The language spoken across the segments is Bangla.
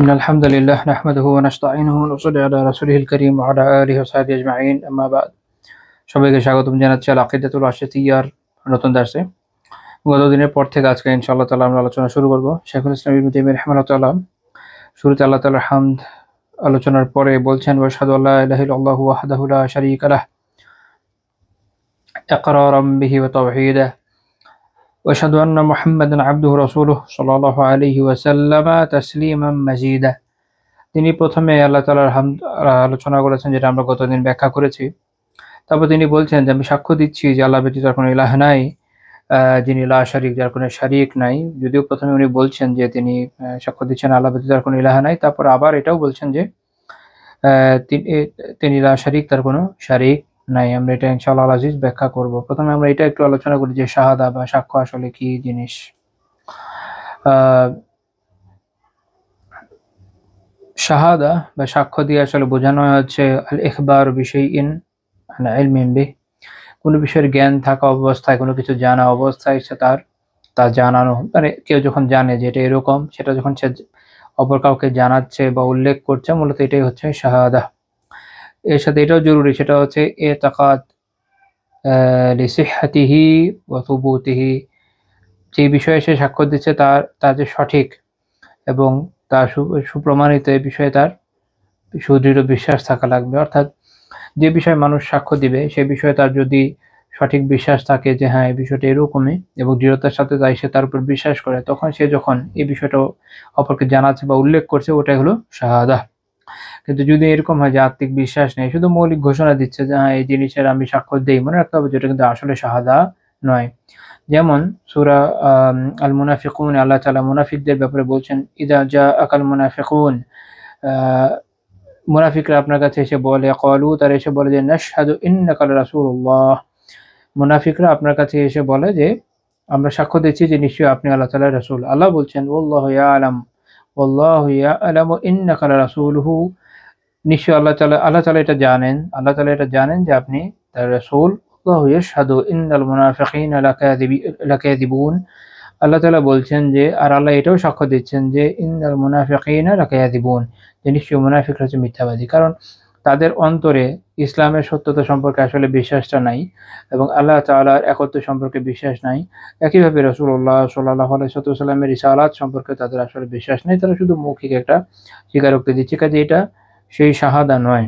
إن الحمد لله نحمده ونستعينه ونصلي على رسوله الكريم وعلى آله وصحبه أجمعين أما بعد সবাইকে স্বাগতম জানাচ্ছি আল আকিদাতুল ওয়াসিতিয়ার নতুন দার্সে। গত দিনের পর থেকে আজকে ইনশাআল্লাহ তাআলা আমরা আলোচনা শুরু করব। শাইখুল ইসলাম ইবনে তাইমিয়া রাহিমাহুল্লাহ শুরুতে আল্লাহ তাআলার হামদ আলোচনার পরে বলছেন ওয়াশহাদু আল্লা ইলাহা ইল্লাল্লাহু ওয়াহদাহু লা শারীকা লাহ ইকরারাম বিহি ওয়া তাওহীদা وأشهد أن محمدا عبده ورسوله صلى الله عليه وسلم تسليما مزيدا। তিনি প্রথমে আল্লাহ তাআলার হামদ আলোচনা করেছেন, যেটা আমরা গতদিন ব্যাখ্যা করেছি। তারপর তিনি বলছেন যে আমি সাক্ষ্য দিচ্ছি যে আল্লাহ ব্যতীত আর কোনো ইলাহ নাই, যিনি লা শারীক, যার কোনো শারীক নাই। যদিও প্রথমে উনি বলছেন যে তিনি সাক্ষ্য দিচ্ছেন আল্লাহ ব্যতীত আর কোনো ইলাহ নাই, তারপর আবার এটাও বলছেন যে তিনি লা শারীক, তার কোনো শারীক নাই। আমরা এটা ইনশাআল্লাহ আজিজ ব্যাখ্যা করব। প্রথমে আমরা এটা একটু আলোচনা করি যে শাহাদা বা সাক্ষ্য আসলে কি জিনিস। শাহাদা বা সাক্ষ্য দিয়ে আসলে বোঝানো হচ্ছে আল ইখবার বিশাইইন আন ইলমিন বিহ, কোনো বিষয়ের জ্ঞান থাকা অবস্থায়, কোনো কিছু জানা অবস্থায় সে তা জানানো। মানে কেউ যখন জানে যে এটা এরকম, সেটা যখন সে অপর কাউকে জানাচ্ছে বা উল্লেখ করছে, মূলত এটাই হচ্ছে শাহাদা। এর সাথে এটাও জরুরি, সেটা হচ্ছে ইতিকাদ লিসিহ্হাতিহি ওয়া থুবুতিহি, যে বিষয়ে সে সাক্ষ্য দিচ্ছে তার যে সঠিক এবং তার সুপ্রমাণিত, এই বিষয়ে তার সুদৃঢ় বিশ্বাস থাকা লাগবে। অর্থাৎ যে বিষয়ে মানুষ সাক্ষ্য দিবে সে বিষয়ে তার যদি সঠিক বিশ্বাস থাকে যে হ্যাঁ এই বিষয়টা এরকমই, এবং দৃঢ়তার সাথে তাই সে তার উপর বিশ্বাস করে, তখন সে যখন এই বিষয়টা অপরকে জানাচ্ছে বা উল্লেখ করছে, ওটাই হলো শাহাদা। কিন্তু যদি এরকম হয় যে আত্মিক বিশ্বাস নেই, শুধু মৌলিক ঘোষণা দিচ্ছে যে হ্যাঁ এই জিনিসের আমি সাক্ষ্য দেই, মনে রাখতে হবে যেটা কিন্তু আসলে শাহাদা নয়। যেমন সূরা আল মুনাফিকুন, আল্লাহ তাআলা মুনাফিকদের ব্যাপারে বলছেন ইযা জাআকাল মুনাফিকুন, মুনাফিকরা আপনার কাছে এসে বলে, ক্বালু, তারা এসে বলে যে নাশহাদু ইন্নাকা রাসূলুল্লাহ, মুনাফিকরা আপনার কাছে এসে বলে যে আমরা সাক্ষ্য দিচ্ছি যে নিশ্চয়ই আপনি আল্লাহ তাআলার রাসূল। আল্লাহ বলছেন ওয়াল্লাহু ইয়ালামু ইন্নাকা রাসূলুহু, নিশ্চয়ই আল্লাহ তাআলা এটা জানেন যে আপনি তার রাসূল। আল্লাহু ইয়াশহাদু ইন্নাল মুনাফিকিনা লাকাযিবুন, আল্লাহ তাআলা বলছেন যে, আর আল্লাহ এটাও সাক্ষ্য দিচ্ছেন যে ইন্নাল মুনাফিকিনা লাকাযিবুন, যে নিশ্চয়ই মুনাফিকরা হচ্ছে মিথ্যাবাদী। কারণ তাদের অন্তরে ইসলামের সত্যতা সম্পর্কে আসলে বিশ্বাসটা নাই, এবং আল্লাহ তাআলার একত্ব সম্পর্কে বিশ্বাস নাই। একইভাবে রাসূলুল্লাহ সাল্লাল্লাহু আলাইহি ওয়াসাল্লামের রিসালাত সম্পর্কে তাদের আসলে বিশ্বাস নেই। তারা শুধু মৌখিক একটা স্বীকারোক্তি দিচ্ছে, কাজে এটা সেই শাহাদা নয়,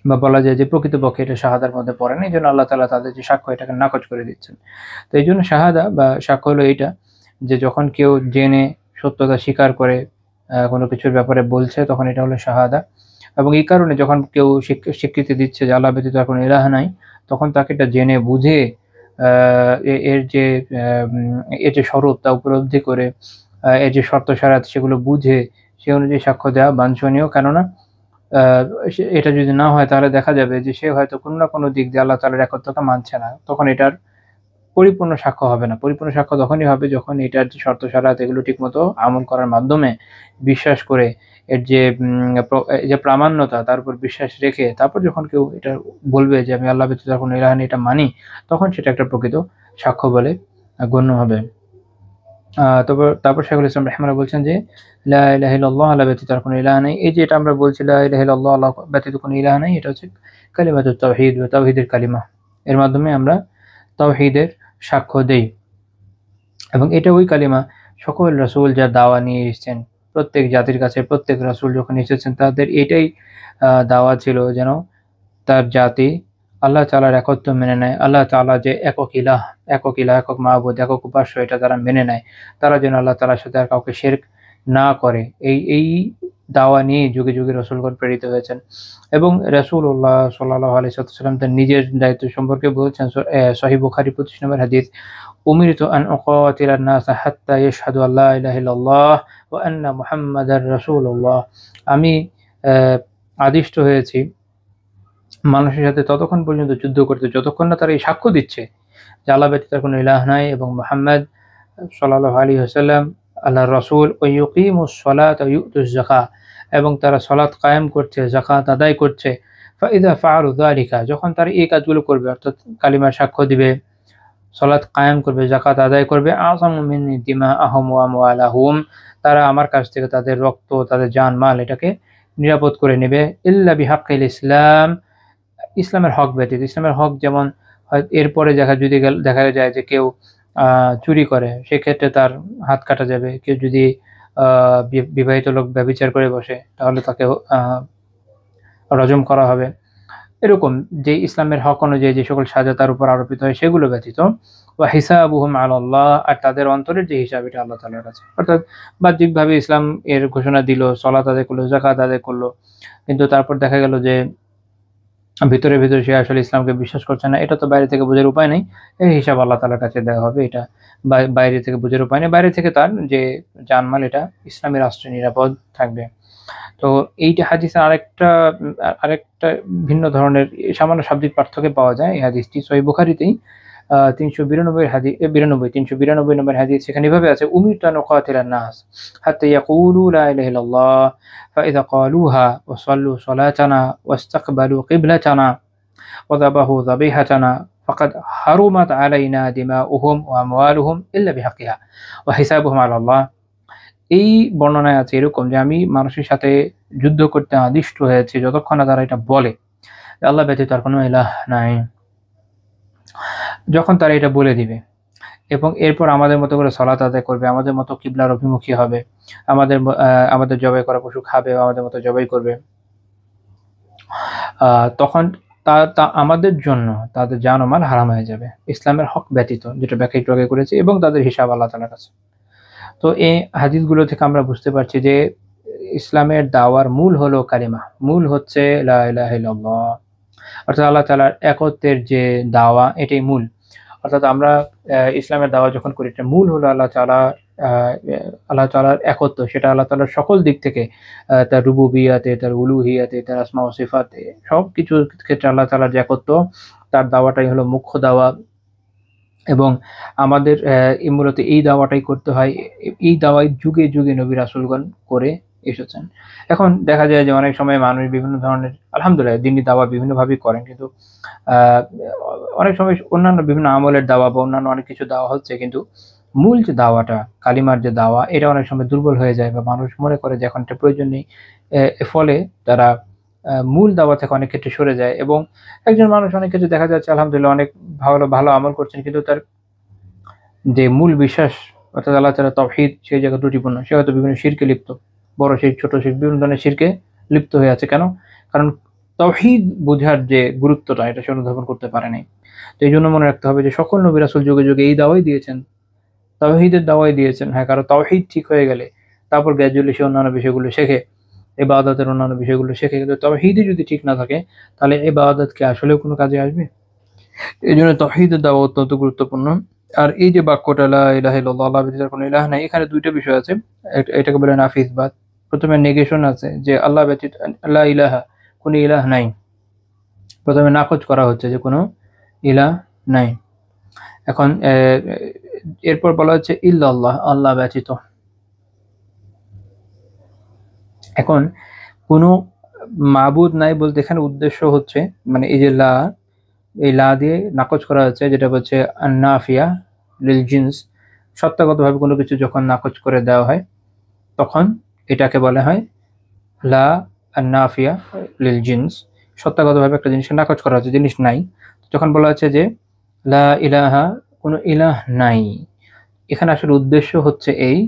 বা বলা যায় যে প্রকৃতপক্ষে এটা শাহাদার মধ্যে পড়ে না। এই জন্য আল্লাহ তাআলা তাদের যে সাক্ষ্য, এটাকে নাকচ করে দিচ্ছেন। তো এই জন্য শাহাদা বা সাক্ষ্য হলো এইটা, যে যখন কেউ জেনে সত্যতা স্বীকার করে কোনো কিছুর ব্যাপারে বলছে, তখন এটা হলো শাহাদা। এবং এই কারণে যখন কেউ স্বীকৃতি দিচ্ছে যে আল্লাহ ব্যতীত আর কোনো ইলাহ নাই, তখন তাকে এটা জেনে বুঝে এর যে স্বরূপ তা উপলব্ধি করে, এর যে শর্ত শরাত সেগুলো বুঝে সে অনুযায়ী সাক্ষ্য দেওয়া বাঞ্ছনীয়। কেননা এটা যদি না হয়, তাহলে দেখা যাবে যে সে হয়তো কোনো না কোনো দিক দিয়ে আল্লাহ তাআলার একত্বকে মানছে না। তখন এটার পরিপূর্ণ সাক্ষ্য হবে না। পরিপূর্ণ সাক্ষ্য তখনই হবে যখন এটার যে শর্ত শরাত এগুলো ঠিকমতো আমল করার মাধ্যমে, বিশ্বাস করে, এর যে প্রামাণ্যতা তার উপর বিশ্বাস রেখে, তারপর যখন কেউ এটা বলবে যে আমি আল্লাহ ব্যতীত কোনো ইলাহ নেই, এটা মানি, তখন সেটা একটা প্রকৃত সাক্ষ্য বলে গণ্য হবে। তারপর শাইখুল ইসলাম রাহিমাহুল্লাহ বলছেন যে লা ইলাহা ইল্লাল্লাহ, আল্লাহ ব্যতীত আর কোনো ইলাহ নেই। এই যে এটা আমরা বলছি লা ইলাহা ইল্লাল্লাহ, আল্লাহ ব্যতীত কোনো ইলাহ নেই, এটা হচ্ছে কালিমাতুত তাওহীদ বা তাওহীদের কালিমা। এর মাধ্যমে আমরা তাওহীদের সাক্ষ্য দেই, এবং এটা ওই কালিমা সকল রাসূল যা দাওয়া নিয়ে এসেছেন, প্রত্যেক জাতির কাছে প্রত্যেক রাসূল যখন এসেছেন, তাদের এটাই দাওয়া ছিল যেন তার জাতি আল্লাহ তাআলার একত্ব মেনে নেয়। আল্লাহ তাআলা যে একক ইলাহ, একক মাবুদ, একক উপাস্য, এটা তারা মেনে নেয়। তারা যেন আল্লাহ তাআলার সাথে আর কাউকে শিরক না করে, এই দাওয়া নিয়ে যুগে যুগে রাসূলগণ প্রেরিত হয়েছেন। এবং রাসূলুল্লাহ সাল্লাল্লাহু আলাইহি ওয়াসাল্লাম তার নিজের দায়িত্ব সম্পর্কে বলছেন, সহিহ বুখারী 25 নম্বর হাদিস, উমিরতু আন উকাতিলান নাস হাত্তা ইয়াশহাদু আল্লা ইলাহা ইল্লাল্লাহ ওয়া আন্না মুহাম্মাদার রাসূলুল্লাহ, আমি আদিষ্ট হয়েছি মানুষের সাথে ততক্ষণ পর্যন্ত যুদ্ধ করতে যতক্ষণ না তারা এই সাক্ষ্য দিচ্ছে যে আল্লাহ ব্যতীত কোনো ইলাহ নাই এবং মুহাম্মদ সাল্লাল্লাহু আলাইহি ওয়াসাল্লাম আল্লাহর রাসূল, ওয়া ইউকিমুস সালাতা ওয়া ইউতুজ যাকাত, এবং তারা সালাত কায়েম করছে, যাকাত আদায় করছে। ফাইদা ফাআলু যালিকা, যখন তারা এই কাজগুলো করবে, অর্থাৎ কালিমার সাক্ষ্য দিবে, সালাত কায়েম করবে, যাকাত আদায় করবে, আসামু মিন্নি দিমাআহুম ওয়া আমওয়ালাহুম, তারা আমার কাছ থেকে তাদের রক্ত, তাদের জান মাল এটাকে নিরাপদ করে নেবে, ইল্লা বিহাক্কিল ইসলাম, ইসলামের হক ব্যতীত। ইসলামের হক যেমন এরপরে যদি দেখা যায় যে কেউ চুরি করে, সেক্ষেত্রে তার হাত কাটা যাবে। কেউ যদি বিবাহিত লোক ব্যভিচার করে বসে, তাহলে তাকে রজম করা হবে। এরকম যে ইসলামের হক অনুযায়ী যে সকল সাজা তার উপর আরোপিত হয় সেগুলো ব্যতীত, ওয়া হিসাবুহুম আলাল্লাহ, আর তাদের অন্তরের যে হিসাব এটা আল্লাহ তাআলার কাছে। অর্থাৎ বাহ্যিকভাবে ইসলাম এর ঘোষণা দিল, সালাত আদায় করলো, যাকাত আদায় করলো, কিন্তু তারপর দেখা গেল যে ভিতরে ভিতরে সে আসলে ইসলামকে বিশ্বাস করছে না। এটা তো বাইরে থেকে বোঝার উপায় নেই, এই হিসাব আল্লাহ তাআলার কাছে দেওয়া হবে। এটা বাইরে থেকে বোঝার উপায় নেই, বাইরে থেকে তার যে জানমাল এটা ইসলামী রাষ্ট্রে নিরাপদ থাকবে। তো এইটা হাদিসের আরেকটা ভিন্ন ধরনের সামান্য শাব্দিক পার্থক্য পাওয়া যায় এই হাদিসটি। সহিহ বুখারীতেই 392 নম্বর হাদিস, সেখানে এভাবে আছে, উমিরতু আন উকাতিলান নাস হাত্তা ইয়াকুলু লা ইলাহা ইল্লাল্লাহ ফাইযা ক্বালুহা ওয়া সাল্লু সালাতানা ওয়াস্তাকবালু কিবলাতানা ওয়া যাবাহু যাবিহাতানা ফাকাদ হারুমাত আলাইনা দিমাউহুম ওয়া আমওয়ালুহুম ইল্লা বিহাক্কিহা ওয়া হিসাবুহুম আলাল্লাহ। এই বর্ণনায় আছে এরকম যে আমি মানুষের সাথে যুদ্ধ করতে আদিষ্ট হয়েছি যতক্ষণ না তারা এটা বলে আল্লাহ ব্যতীত আর কোনো ইলাহ নাই। যখন তারা এটা বলে দিবে এবং এরপর আমাদের মতো করে সালাত আদায় করবে, আমাদের মতো কিবলার অভিমুখী হবে, আমাদের জবাই করা পশু খাবে, আমাদের মতো জবাই করবে, তখন তা আমাদের জন্য তাদের জান ও মাল হারাম হয়ে যাবে ইসলামের হক ব্যতীত, যেটা ব্যাখ্যা একটু আগে করেছি, এবং তাদের হিসাব আল্লাহ তাআলার কাছে। তো এই হাদিসগুলো থেকে আমরা বুঝতে পারছি যে ইসলামের দাওয়ার মূল হলো কালিমা, মূল হচ্ছে লা ইলাহা ইল্লাল্লাহ, অর্থাৎ আল্লাহ তাআলার একত্বের যে দাওয়া এটাই মূল। অর্থাৎ আমরা ইসলামের দাওয়া যখন করি, এটা মূল হলো আল্লাহ তাআলার একত্ব, সেটা আল্লাহ তাআলার সকল দিক থেকে, তার রুবুবিয়াতে, তার উলুহিয়াতে, তার আসমা ও সিফাতে, সব কিছুর ক্ষেত্রে আল্লাহ তাআলার যে একত্ব, তার দাওয়াটাই হলো মুখ্য দাওয়া। এবং আমাদের মূলত এই দাওয়াটাই করতে হয়। এই দাওয়াই যুগে যুগে নবী রাসূলগণ করে এসেছেন। এখন দেখা যায় যে অনেক সময় মানুষ বিভিন্ন ধরনের, আলহামদুলিল্লাহ, দ্বীনি দাওয়া বিভিন্নভাবেই করেন, কিন্তু অনেক সময় অন্যান্য বিভিন্ন আমলের দাওয়া বা অন্যান্য অনেক কিছু দাওয়া হচ্ছে, কিন্তু মূল যে দাওয়াটা, কালিমার যে দাওয়া, এটা অনেক সময় দুর্বল হয়ে যায় বা মানুষ মনে করে যে এখন এটা প্রয়োজন নেই। ফলে তারা মূল দাওয়া থেকে অনেক ক্ষেত্রে সরে যায়, এবং একজন মানুষ অনেক ক্ষেত্রে দেখা যাচ্ছে আলহামদুলিল্লাহ অনেক ভালো ভালো আমল করছেন, কিন্তু তার যে মূল বিশ্বাস, অর্থাৎ আল্লাহ তাআলা তাওহীদ, সেই জায়গায় ত্রুটিপূর্ণ। সে হয়তো বিভিন্ন শিরকে লিপ্ত, বড় শিরক, ছোট শিরক, বিভিন্ন ধরনের শিরকে লিপ্ত হয়ে আছে। কেন? কারণ তাওহীদ বোঝার যে গুরুত্বটা, এটা সে অনুধাবন করতে পারে নাই। তো এই জন্য মনে রাখতে হবে যে সকল নবী রাসূল যুগে যুগে এই দাওয়াই দিয়েছেন, তাওহীদের দাওয়াই দিয়েছেন। হ্যাঁ, কারণ তাওহীদ ঠিক হয়ে গেলে তারপর গ্র্যাজুয়ালি সে অন্যান্য বিষয়গুলো শেখে, ইবাদতের অন্যান্য বিষয়গুলো শেখে। কিন্তু তাওহীদই যদি ঠিক না থাকে, তাহলে ইবাদত কি আসলেও কোনো কাজে আসবে? এজন্য তাওহীদের দাওয়া অত্যন্ত গুরুত্বপূর্ণ। আর এই যে বাক্যটা লা ইলাহা ইল্লাল্লাহ, আল্লাহ ব্যতীত কোনো ইলাহ নাই, এখানে দুইটা বিষয় আছে। এটাকে বলে নাফি ইসবাত। প্রথমে নেগেশন আছে যে আল্লাহ ব্যতীত, লা ইলাহা, কোনো ইলাহ নাই। প্রথমে নাকচ করা হচ্ছে যে কোনো ইলাহ নাই। এখন এরপর বলা হচ্ছে ইল্লাল্লাহ, আল্লাহ ব্যতীত। এখন কোনো মাবুদ নাই বলতে এখানে উদ্দেশ্য হচ্ছে, মানে এই যে লা, এই লা দিয়ে নাকচ করা হচ্ছে, যেটা হচ্ছে আন-নাফিয়া লিল জিনস। সত্তাগতভাবে কোনো কিছু যখন নাকচ করে দেওয়া হয়, তখন এটাকে বলা হয় লা আন-নাফিয়া লিল জিনস। সত্তাগতভাবে একটা জিনিসকে নাকচ করা হচ্ছে, জিনিস নাই। যখন বলা হচ্ছে যে লা ইলাহা, কোনো ইলাহ নাই, এখানে আসলে উদ্দেশ্য হচ্ছে এই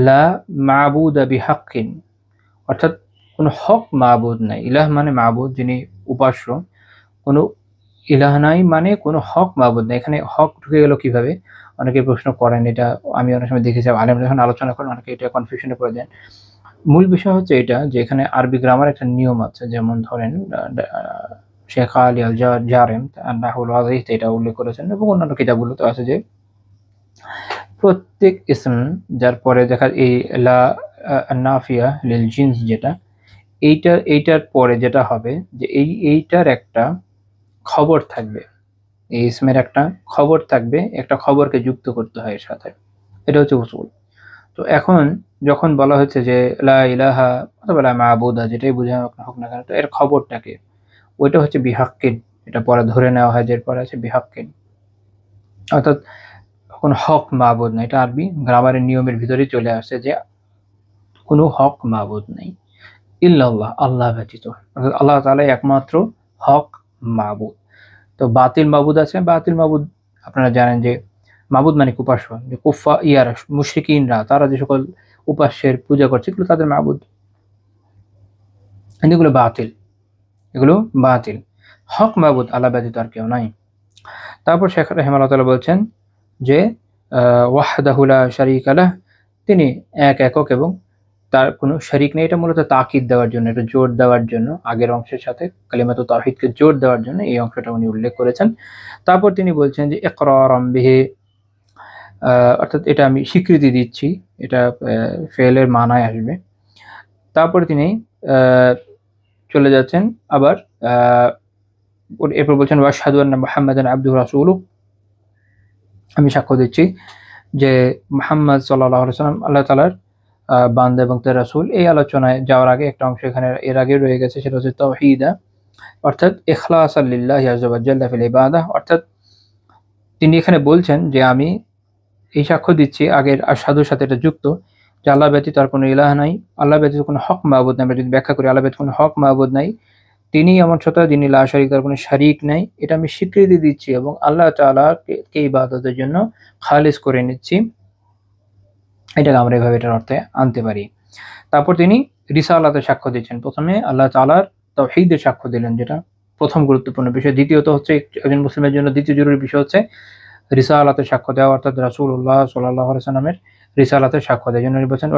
লা মাবুদা বিহাক্কিন, অর্থাৎ কোনো হক মাবুদ নাই। ইলাহ মানে মাবুদ, যিনি উপাস্য। কোনো ইলাহ নাই মানে কোনো হক মাবুদ নাই। এখানে হক ঢুকে গেল কিভাবে? অনেকে প্রশ্ন করেন, এটা আমি অনেক সময় দেখেছি আলেমরা যখন আলোচনা করেন, অনেকে এটা কনফিউশনে পড়ে যায়। মূল বিষয় হচ্ছে এটা যে এখানে আরবি গ্রামার একটা নিয়ম আছে। যেমন ধরেন শেখ আলী আল জারেম নাহুল ওয়াজিহতে এটা উল্লেখ করেছেন, এবং অন্যান্য কিতাবগুলোতে আছে যে প্রত্যেক ইসম যার পরে দেখা এই লা নাফিয়া লিল জিনস, যেটা এইটার পরে যেটা হবে যে এইটার একটা খবর থাকবে, এই ইসমের একটা খবর থাকবে, একটা খবরকে যুক্ত করতে হয় এর সাথে। এটা হচ্ছে উসুল। তো এখন যখন বলা হচ্ছে যে লা ইলাহা অথবা লা মাবুদা, যেটাই বোঝা হোক না কেন, তো এর খবরটাকে, ওইটা হচ্ছে বিহাক্কিন। এটা পরে ধরে নেওয়া হয় যে এরপরে আছে বিহাক্কিন। অর্থাৎ কোনো হক মাবুদ নাই। এটা আরবি গ্রামারের নিয়মের ভিতরেই চলে আসছে যে কোনো হক মাবুদ নাই ইল্লাল্লাহ, আল্লাহ ব্যতীত। অর্থাৎ আল্লাহ তাআলাই একমাত্র হক মাবুদ। তো বাতিল মাবুদ আছে। বাতিল মাবুদ আপনারা জানেন যে মাবুদ মানে উপাস্য, যে মুশরিকিনরা তারা যে সকল উপাস্যের পূজা করছে এগুলো তাদের মাবুদ, কিন্তু এগুলো বাতিল, এগুলো বাতিল। হক মাবুদ আল্লাহ ব্যতীত আর কেউ নাই। তারপর শেখ রাহিমাহুল্লাহ তাআলা বলছেন যে ওয়াহদাহু লা শারীকা লাহ, তিনি এক একক এবং তার কোনো শরীক নেই। এটা মূলত তাকিদ দেওয়ার জন্য, এটা জোর দেওয়ার জন্য, আগের অংশের সাথে কালিমাতু তাওহীদকে জোর দেওয়ার জন্য এই অংশটা উনি উল্লেখ করেছেন। তারপর তিনি বলছেন যে ইকরারাম বিহি, অর্থাৎ এটা আমি স্বীকৃতি দিচ্ছি, এটা ফেলের মানায় আসবে। তারপর তিনি চলে যাচ্ছেন আবার এরপর বলছেন ওয়াশহাদু আন্না মুহাম্মাদান আবদুহু ওয়া রাসূলুহু, আমি সাক্ষ্য দিচ্ছি যে মুহাম্মদ সাল্লাল্লাহু আলাইহি ওয়াসাল্লাম আল্লাহ তাআলার বান্দা এবং তার রাসূল। এই আলোচনায় যাওয়ার আগে একটা অংশ এখানে এর আগে রয়ে গেছে, সেটা হচ্ছে তাওহীদা, অর্থাৎ ইখলাসান লিল্লাহি আযজা ওয়া জাল্লা ফিল ইবাদাহ। অর্থাৎ তিনি এখানে বলছেন যে আমি এই সাক্ষ্য দিচ্ছি, আগের আশহাদুর সাথে এটা যুক্ত, যে আল্লাহ ব্যতীত আর কোনো ইলাহ নাই, আল্লাহ ব্যতীত কোনো হক মাবুদ নাই। আমরা যদি ব্যাখ্যা করি আল্লাহ ব্যতীত কোনো হক মাবুদ নাই, তিনি এমন সত্তা যিনি লা শারীক, তার কোনো শারীক নাই, এটা আমি স্বীকৃতি দিচ্ছি এবং আল্লাহ তাআলাকে ইবাদতের জন্য খালিস করে নিচ্ছি। এটাকে আমরা এভাবে এটার অর্থে আনতে পারি। তারপর তিনি রিসালাতের সাক্ষ্য দিচ্ছেন। প্রথমে আল্লাহ তাআলার তাওহীদের সাক্ষ্য দিলেন, যেটা প্রথম গুরুত্বপূর্ণ বিষয়। দ্বিতীয়ত হচ্ছে একজন মুসলিমের জন্য দ্বিতীয় জরুরি বিষয় হচ্ছে রিসালাতের সাক্ষ্য দেওয়া, অর্থাৎ রাসূলুল্লাহ সাল্লাল্লাহু আলাইহি ওয়াসাল্লামের রিসালাতের সাক্ষ্য দেওয়ার জন্য বলেছেন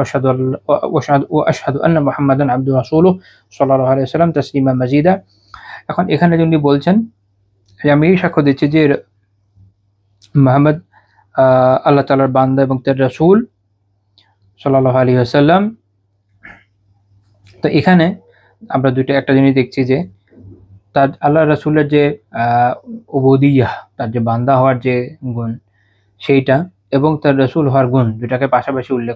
আশহাদু আন্না মুহাম্মাদান আবদুহু ওয়া রাসূলুহু সাল্লাল্লাহু আলাইহি ওয়াসাল্লাম তাসলিমা মাজিদা। এখন এখানে যিনি বলছেন যে আমি এই সাক্ষ্য দিচ্ছি যে মুহাম্মদ আল্লাহ তাআলার বান্দা এবং তার রাসূল সাল্লাল্লাহু আলাইহি ওয়াসাল্লাম। তো এখানে আমরা একটা জিনিস দেখছি যে তার আল্লাহ রাসূলের যে উবুদিয়্যাহ, তার যে বান্দা হওয়ার যে গুণ সেইটা, এবং তার রাসূল হওয়ার গুণ, দুটাকে পাশাপাশি উল্লেখ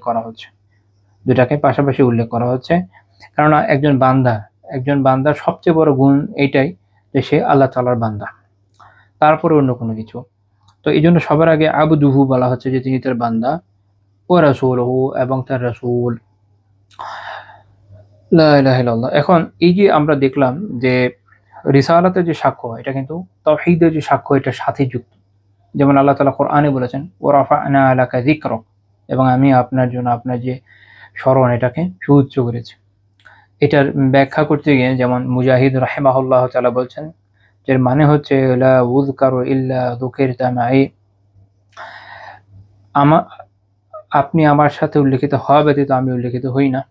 করা হচ্ছে। কেননা একজন বান্দার সবচেয়ে বড় গুণ এইটাই যে সে আল্লাহ তাআলার বান্দা, তারপরে অন্য কোনো কিছু। তো এই জন্য সবার আগে আবদুহু বলা হচ্ছে যে তিনি তার বান্দা, ও রাসূলুহু এবং তার রাসূল। লা ইলাহা ইল্লাল্লাহ। এখন এই যে আমরা দেখলাম যে রিসালাতের যে সাক্ষ্য, এটা কিন্তু তাওহীদের যে সাক্ষ্য এটার সাথে যুক্ত। যেমন আল্লাহ তাআলা কোরআনে বলেছেন ওয়া রাফা'না লাকা যিকরাক, এবং আমি আপনার জন্য আপনার যে স্মরণ এটাকে সুউচ্চ করেছি। এটার ব্যাখ্যা করতে গিয়ে যেমন মুজাহিদ রাহিমাহুল্লাহ তাআলা বলছেন, যার মানে হচ্ছে লা উযকারু ইল্লা যুকিরতা মাই, আপনি আমার সাথে উল্লেখিত হওয়া ব্যতীত আমি উল্লেখিত হই না।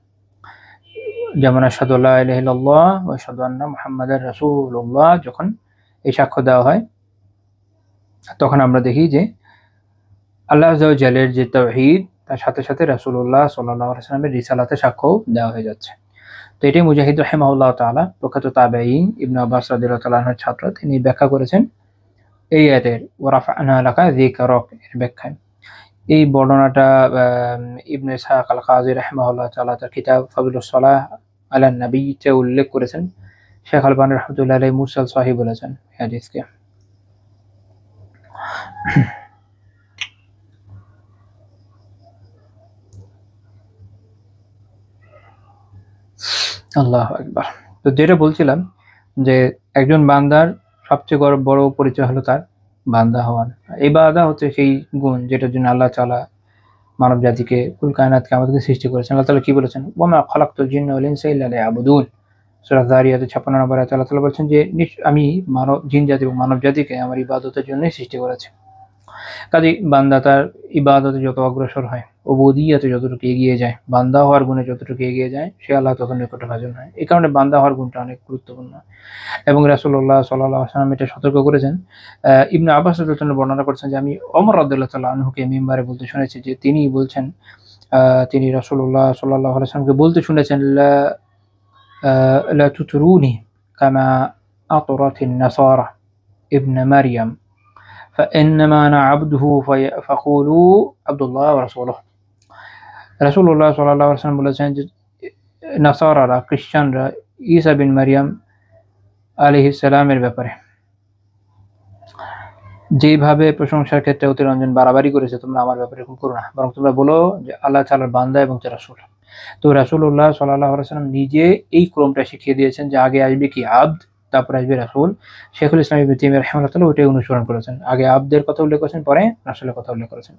যেমন আশহাদু আল্লা ইলাহা ইল্লাল্লাহ ওয়া আশহাদু আন্না মুহাম্মাদার রাসূলুল্লাহ, যখন এই সাক্ষ্য দেওয়া হয় তখন আমরা দেখি যে আল্লাহ আযজা ওয়া জাল্লার যে তাওহীদ, তার সাথে সাথে রাসূলুল্লাহ সাল্লাল্লাহু আলাইহি ওয়াসাল্লামের রিসালাতের সাক্ষ্য দেওয়া হয়ে যাচ্ছে। তো এটাই মুজাহিদ রাহিমাহুল্লাহ তাআলা, প্রখ্যাত তাবেঈন ইবনে আব্বাস রাদিয়াল্লাহু তাআলা আনহুর ছাত্র, তিনি ব্যাখ্যা করেছেন এই আয়াতের ওয়া রাফা'না লাকা যিকরাক এর ব্যাখ্যায়। এই বর্ণনাটা ইবনে ইসহাক আল কাযী রাহিমাহুল্লাহ তাআলা তার কিতাব ফাদলুস সালাহ আলা নবীতে উল্লেখ করেছেন। শেখ আলবানী রাহমাতুল্লাহি আলাইহি মুরসাল সহিহ বলেছেন হাদিসকে। আল্লাহু আকবার। তো যেটা বলছিলাম যে একজন বান্দার সবচেয়ে বড় পরিচয় হলো তার বান্দা হওয়া। ইবাদা হচ্ছে সেই গুণ যেটার জন্য আল্লাহ তাআলা মানব জাতিকে, কুল কায়নাতকে, আমাদেরকে সৃষ্টি করেছেন। আল্লাহ তাআলা কি বলেছেন? ওয়া মা খালাকতুল জিন্না ওয়াল ইনসা ইল্লা লিয়াবুদুন। সূরা যারিয়াতের 56 নম্বর আয়াতে আল্লাহ তাআলা বলেছেন যে আমি জিন জাতি এবং মানব জাতিকে আমার ইবাদতের জন্যই সৃষ্টি করেছি। কাজেই বান্দা তার ইবাদতে যত অগ্রসর হয়, উবুদিয়্যাতে যতটুকু এগিয়ে যায়, বান্দা হওয়ার গুণে যতটুকু এগিয়ে যায়, সে আল্লাহ তত নিকটে ভাজন হয়। এই কারণে বান্দা হওয়ার গুণটা অনেক গুরুত্বপূর্ণ। এবং রাসূলুল্লাহ সাল্লাল্লাহু আলাইহি ওয়াসাল্লাম এটা সতর্ক করেছেন। ইবনে আব্বাস রাদিয়াল্লাহু আনহু বর্ণনা করছেন যে আমি ওমর রাদিয়াল্লাহু তাআলা আনহুকে মিম্বারে বলতে শুনেছি যে তিনি বলছেন, তিনি রাসূলুল্লাহ সাল্লাল্লাহু আলাইহি ওয়াসাল্লামকে বলতে শুনেছেন লা তুতরুনি কামা আতরাতিন নাসারা ইবনে মারইয়াম فإنما أنا عبده فقولوا عبد الله ورسوله। রাসূলুল্লাহ সাল্লাল্লাহু আলাইহি ওয়াসাল্লাম বলেছেন যে নাসারারা, খ্রিস্টানরা ঈসা বিন মারইয়াম আলাইহিস সালামের ব্যাপারে যেইভাবে প্রশংসার ক্ষেত্রে অতিরঞ্জন বাড়াবাড়ি করেছে, তোমরা আমার ব্যাপারে এরকম করো না, বরং তোমরা বলো যে আল্লাহ তাআলার বান্দা এবং রাসূল। তো রাসূলুল্লাহ সাল্লাল্লাহু আলাইহি ওয়াসাল্লাম নিজে এই ক্রমটা শিখিয়ে দিয়েছেন যে আগে আসবে কি আব্দ, তারপরে আসবে রাসূল। শেখুল ইসলাম ইবনে তাইমিয়া রাহিমাহুল্লাহ ওইটাই অনুসরণ করেছেন, আগে আব্দের কথা উল্লেখ করেছেন, পরে রাসূলের কথা উল্লেখ করেছেন।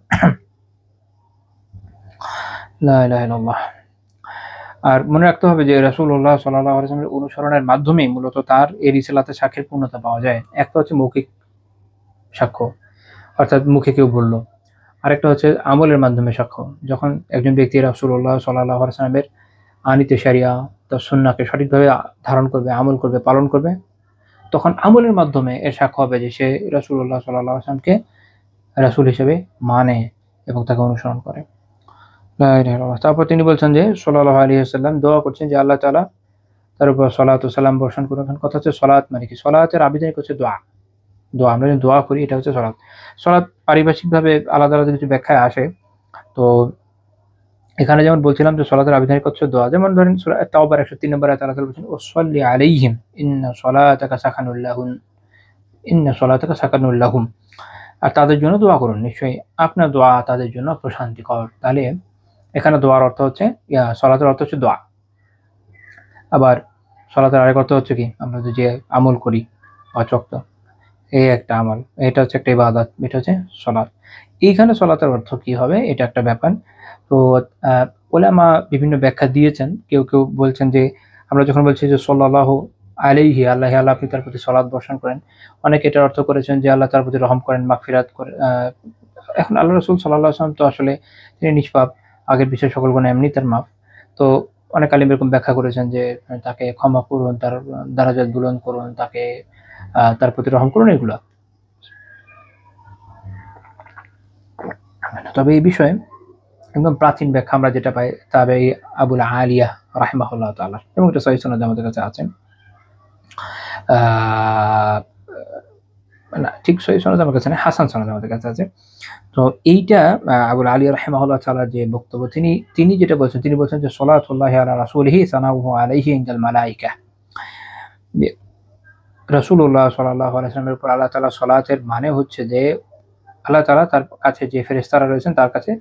লা ইলাহা ইল্লাল্লাহ। আর মনে রাখতে হবে যে রাসূলুল্লাহ সাল্লাল্লাহু আলাইহি ওয়াসাল্লামের অনুসরণের মাধ্যমেই মূলত তার এই রিসালাতে সাক্ষীর পূর্ণতা পাওয়া যায়। একটা হচ্ছে মৌখিক সাক্ষ্য, অর্থাৎ মুখে কেউ বলল, আরেকটা হচ্ছে আমলের মাধ্যমে সাক্ষ্য। যখন একজন ব্যক্তি রাসূলুল্লাহ সাল্লাল্লাহু আলাইহি ওয়াসাল্লামের আনিত শরিয়া, তার সুন্নাহকে সঠিকভাবে ধারণ করবে, আমল করবে, পালন করবে, তখন আমলের মাধ্যমে এর সাক্ষ্য হবে যে সে রাসূলুল্লাহ সাল্লাল্লাহু আলাইহি ওয়াসাল্লামকে রাসূল হিসেবে মানে এবং তাকে অনুসরণ করে। লা ইলাহা ইল্লাল্লাহ। তারপর তিনি বলছেন যে সাল্লাল্লাহু আলাইহি ওয়াসাল্লাম দোয়া করছেন যে আল্লাহ তাআলা তার উপর সালাত ও সালাম বর্ষণ করুন। এখন কথা হচ্ছে সালাত মানে কি? সালাতের আবিধানিক হচ্ছে দোয়া। দোয়া আমরা যখন দোয়া করি এটা হচ্ছে সালাত। সালাত পারিভাষিকভাবে আলাদা আলাদা কিছু ব্যাখ্যায় আসে। তো এখানে যেমন বলছিলাম যে সালাতের আবিধানিক হচ্ছে দোয়া। যেমন ধরেন সূরা আত-তাওবার ১০৩ নম্বর আয়াতে আল্লাহ তাআলা বলছেন ওয়াসাল্লি আলাইহিম ইন্না সলাতাকা সাকানুল লাহুম, ইন্না সলাতাকা সাকানুল লাহুম। আর তাদের জন্য দোয়া করুন, নিশ্চয়ই আপনার দোয়া তাদের জন্য প্রশান্তিকর। তাহলে এখানে দোয়ার অর্থ হচ্ছে সালাতের অর্থ হচ্ছে দোয়া। আবার সালাতের আরেক অর্থ হচ্ছে কি? আমরা যে আমল করি ৫ ওয়াক্ত, এই একটা আমল, এটা হচ্ছে একটা ইবাদত, এটা হচ্ছে সালাত। এইখানে সালাতের অর্থ কি হবে এটা একটা ব্যাপার। তো উলামা বিভিন্ন ব্যাখ্যা দিয়েছেন। কেউ বলছেন যে আমরা যখন বলছি যে সাল্লাল্লাহু আলাইহি, আল্লাহ আপনি তার প্রতি সালাত বর্ষণ করেন, অনেকে এটার অর্থ করেছেন যে আল্লাহ তার প্রতি রহম করেন, মাগফিরাত করে। এখন আল্লাহ রাসূল সাল্লাল্লাহু আলাইহি ওয়াসাল্লাম তো আসলে তিনি নিষ্পাপ, আগের বিষয় সকল গুনাহ এমনি তার মাফ। তো অনেক আলিম এরকম ব্যাখ্যা করেছেন যে তাকে ক্ষমা করুন, তার দারাজাত বুলন্দ করুন, তাকে তার প্রতি রহম করুন, এগুলা। তবে এই বিষয়ে একদম প্রাচীন ব্যাখ্যা আমরা যেটা পাই তবে আবুল আলিয়া রাহিমাহুল্লাহ তাআলা, এবং এটা সহিহ সনদে আমাদের কাছে আছে। না, ঠিক সহিহ সনদে আমার কাছে না, হাসান সনদে আমাদের কাছে আছে। তো এইটা আবুল আলিয়া রাহিমাহুল্লাহ তাআলার যে বক্তব্য, তিনি যেটা বলছেন, তিনি বলছেন যে সলাতুল্লাহি আলা রাসূলিহি সানাউহু আলাইহি ইনদাল মালায়েকা। যে রাসূলুল্লাহ সাল্লাল্লাহু আলাইহি ওয়াসাল্লামের উপর আল্লাহ তাআলা সালাতের মানে হচ্ছে যে আল্লাহ তাআলা তার কাছে যে ফেরেশতারা রয়েছেন তার কাছে